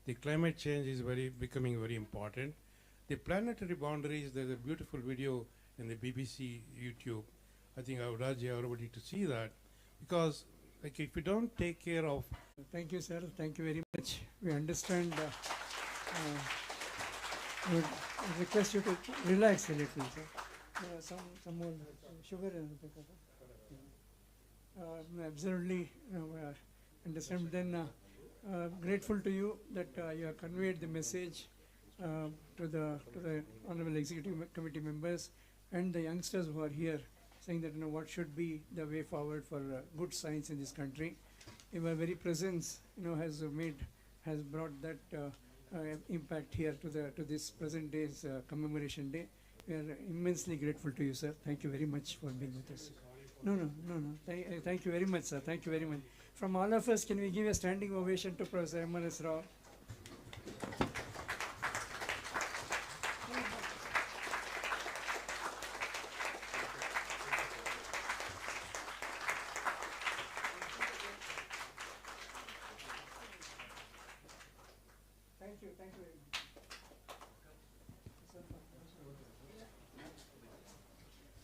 the climate change is becoming very important. The planetary boundaries, there's a beautiful video in the BBC YouTube. I think I would urge everybody to see that, because like if you don't take care of... Thank you, sir. Thank you very much. We understand. I would request you to relax a little, sir. Some more sugar. Absolutely understand. Then grateful to you that you have conveyed the message to the Honorable Executive Committee members and the youngsters who are here, saying that what should be the way forward for good science in this country. Your very presence has brought that impact here to this present day's commemoration day. We are immensely grateful to you, sir. Thank you very much for being with us. No. Thank you very much, sir. Thank you very much. From all of us, can we give a standing ovation to Professor M.R.S. Rao?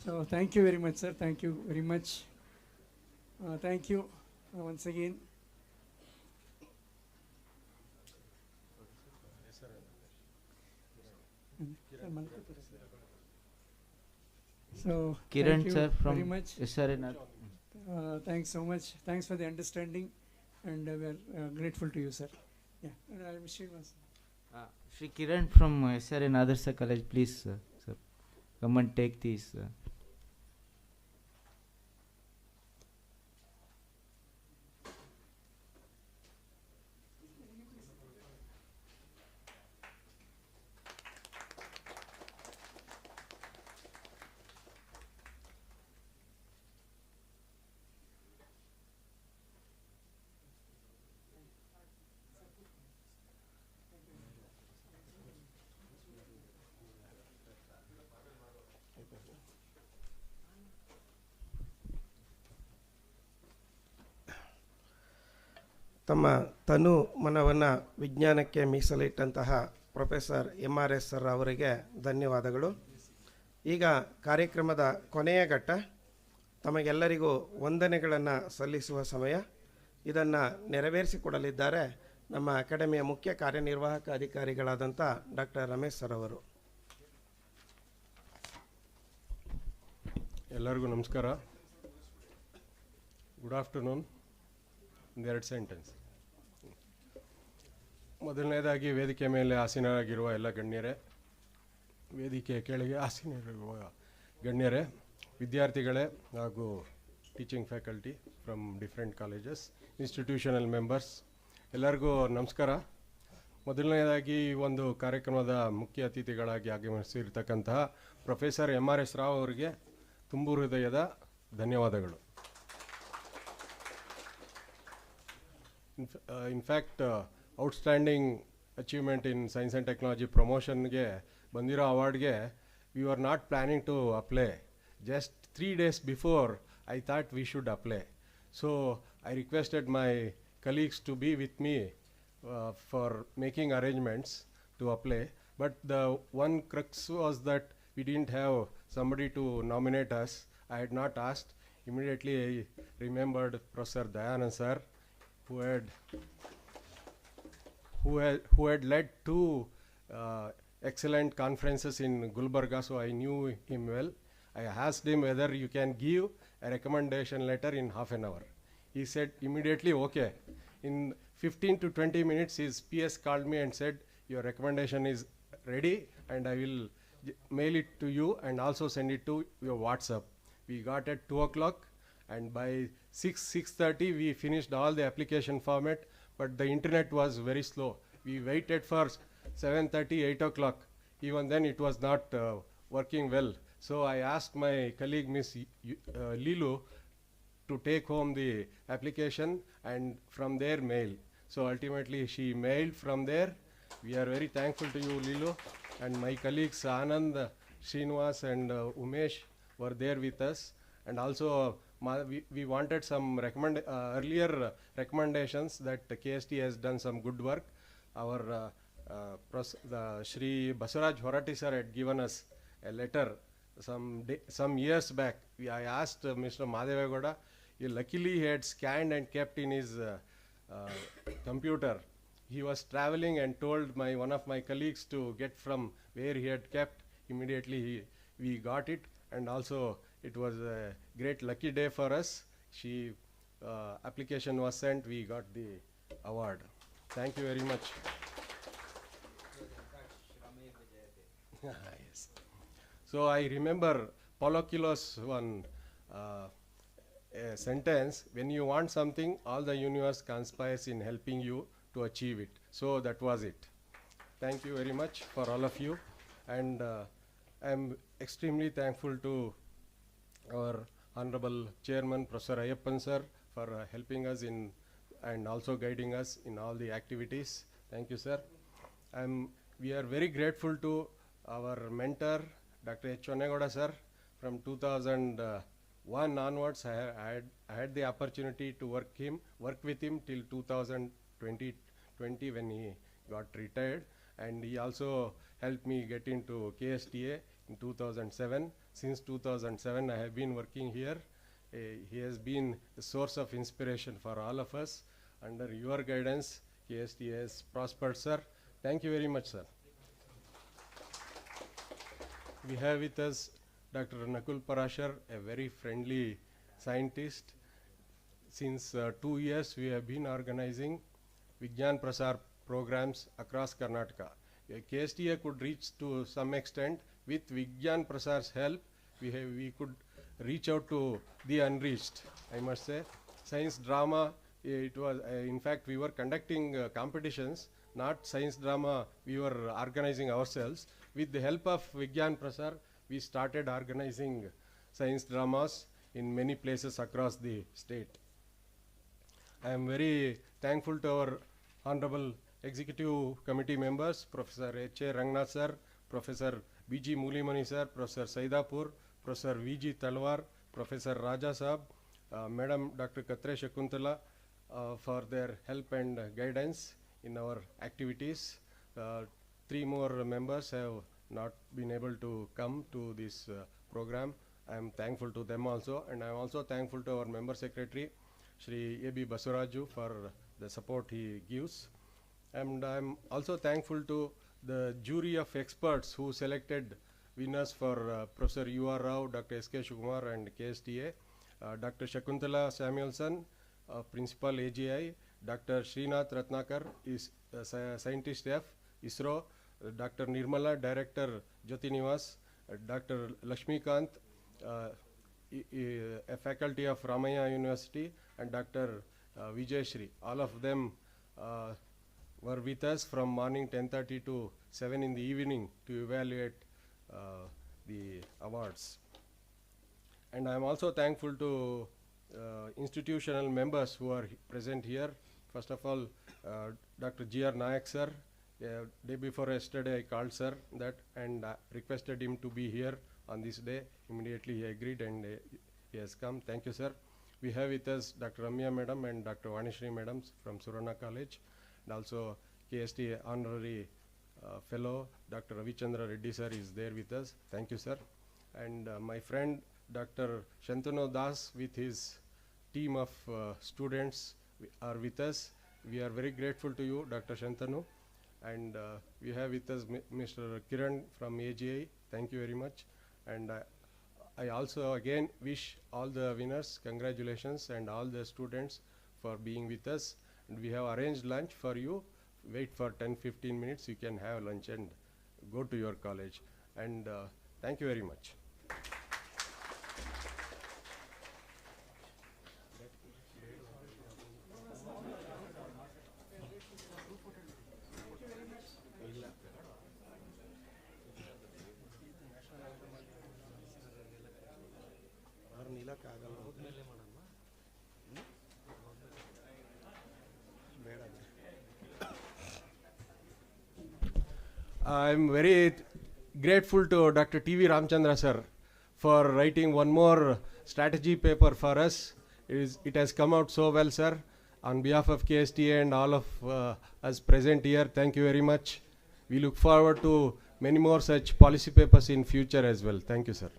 So thank you very much, sir. Thank you very much. Thank you once again. So Kiran thank you sir very from much. SRN. Thanks so much. Thanks for the understanding, and we are grateful to you, sir. Yeah, Srinivas. Shri Kiran from SRN Adarsa College, please, sir, come and take these. ತಮ್ಮ ತನು ಮನವನ್ನು ವಿಜ್ಞಾನಕ್ಕೆ ಮೀಸಲಿಟ್ಟಂತಹ professor MRS sir ಅವರಿಗೆ ಧನ್ಯವಾದಗಳು. ಈಗ ಕಾರ್ಯಕ್ರಮದ ಕೊನೆಯ ಘಟ್ಟ, ತಮಗೆಲ್ಲರಿಗೂ ವಂದನೆಗಳನ್ನು ಸಲ್ಲಿಸುವ ಸಮಯ. ಇದನ್ನು ನೆರವೇರಿಸಿಕೊಡಲಿದ್ದಾರೆ ನಮ್ಮ ಅಕಾಡೆಮಿಯ ಮುಖ್ಯ ಕಾರ್ಯನಿರ್ವಾಹಕ ಅಧಿಕಾರಿಗಳಾದಂಥ ಡಾಕ್ಟರ್ ರಮೇಶ್ ಸರ್ ಅವರು. ಎಲ್ಲರಿಗೂ ನಮಸ್ಕಾರ. Good afternoon. ಒಂದೆರಡು ಸೆಂಟೆನ್ಸ್. ಮೊದಲನೇದಾಗಿ ವೇದಿಕೆ ಮೇಲೆ ಆಸೀನರಾಗಿರುವ ಎಲ್ಲ ಗಣ್ಯರೇ, ವೇದಿಕೆ ಕೆಳಗೆ ಆಸೀನರಿರುವ ಗಣ್ಯರೇ, ವಿದ್ಯಾರ್ಥಿಗಳೇ ಹಾಗೂ teaching faculty from different colleges, institutional members, ಎಲ್ಲರಿಗೂ ನಮಸ್ಕಾರ. ಮೊದಲನೇದಾಗಿ ಈ ಒಂದು ಕಾರ್ಯಕ್ರಮದ ಮುಖ್ಯ ಅತಿಥಿಗಳಾಗಿ ಆಗಮಿಸಿರ್ತಕ್ಕಂತಹ ಪ್ರೊಫೆಸರ್ MRS ರಾವ್ ಅವರಿಗೆ ತುಂಬು ಹೃದಯದ ಧನ್ಯವಾದಗಳು. In fact, outstanding achievement in science and technology promotion ge bandiro award ge we were not planning to apply. Just 3 days before I thought we should apply. So I requested my colleagues to be with me for making arrangements to apply. But the one crux was that we didn't have somebody to nominate us. I had not asked. Immediately I remembered Professor Dayanand sir, who had led 2 excellent conferences in Gulbarga, so I knew him well. I asked him whether you can give a recommendation letter in half an hour. He said immediately, okay. In 15 to 20 minutes, his PS called me and said, your recommendation is ready and I will mail it to you and also send it to your WhatsApp. We got at 2 o'clock. And by 6:30 we finished all the application format, but the internet was very slow. We waited for 7:30, 8 o'clock. Even then it was not working well. So I asked my colleague Miss Lilu to take home the application and from there mail. So ultimately she mailed from there. We are very thankful to you, Lilu. And my colleagues Anand, Srinivas and Umesh were there with us. And also we wanted some earlier recommendations that the KSTA has done some good work. Our Shri Basaraj Horati sir had given us a letter some years back. I asked Mr. Madhavegoda. Luckily he had scanned and kept in his computer. He was traveling and told one of my colleagues to get from where he had kept. Immediately we got it, and also it was a great lucky day for us. Application was sent, we got the award. Thank you very much. Yes. So I remember Paulo Coelho's one sentence, when you want something, all the universe conspires in helping you to achieve it. So that was it. Thank you very much for all of you, and I'm extremely thankful to our Honorable Chairman, Professor Ayyappan sir, for helping us in and also guiding us in all the activities. Thank you, sir. We are very grateful to our mentor, Dr. H. Onnegoda sir. From 2001 onwards, I had the opportunity to work with him till 2020 when he got retired, and he also helped me get into KSTA in 2007. since 2007 I have been working here. He has been a source of inspiration for all of us. Under your guidance, KSTA has prospered, sir. Thank you very much, sir. We have with us Dr. Nakul Parashar, a very friendly scientist. Since 2 years, we have been organizing Vigyan Prasar programs across Karnataka. KSTA could reach to some extent. With Vigyan Prasar's help, we could reach out to the unreached, I must say. Science drama, it was, in fact, we were conducting competitions, not science drama, we were organizing ourselves. With the help of Vigyan Prasar, we started organizing science dramas in many places across the state. I am very thankful to our Honorable Executive Committee members, Professor H.A. Rangnath sir, Professor B.G. Moolimani sir, Professor Saidapur, Professor V.G. Talwar, Professor Raja Saab, Madam Dr. Katre Shakuntala for their help and guidance in our activities. 3 more members have not been able to come to this program. I am thankful to them also, and I am also thankful to our member secretary, Shri A.B. Basuraju, for the support he gives. And I am also thankful to the jury of experts who selected winners for Professor U.R. Rao, Dr. S.K. Shukumar and KSTA, Dr. Shakuntala Samuelson, Principal AGI, Dr. Srinath Ratnakar, is Scientist F, ISRO, Dr. Nirmala, Director Jyoti Nivas, Dr. Lakshmikant, a faculty of Ramaya University, and Dr. Vijay Shri. All of them were with us from morning 10:30 to 7 in the evening to evaluate the awards. And I am also thankful to institutional members who are present here. First of all, Dr. G.R. Nayak sir. Day before yesterday I called sir and requested him to be here on this day. Immediately he agreed and he has come. Thank you, sir. We have with us Dr. Ramya madam and Dr. Vanishri madam from Surana College, and also KSTA honorary fellow Dr. Ravichandra Reddy sir is there with us. Thank you, sir. And my friend Dr. Shantanu Das with his team of students are with us. We are very grateful to you, Dr. Shantanu. And we have with us Mr. Kiran from AGI. Thank you very much. And I also again wish all the winners congratulations and all the students for being with us. And we have arranged lunch for you. Wait for 10-15 minutes. You can have lunch and go to your college. And thank you very much. I am very grateful to Dr. T.V. Ramchandra sir for writing one more strategy paper for us. It has come out so well, sir. On behalf of KSTA and all of us present here, thank you very much. We look forward to many more such policy papers in future as well. Thank you, sir.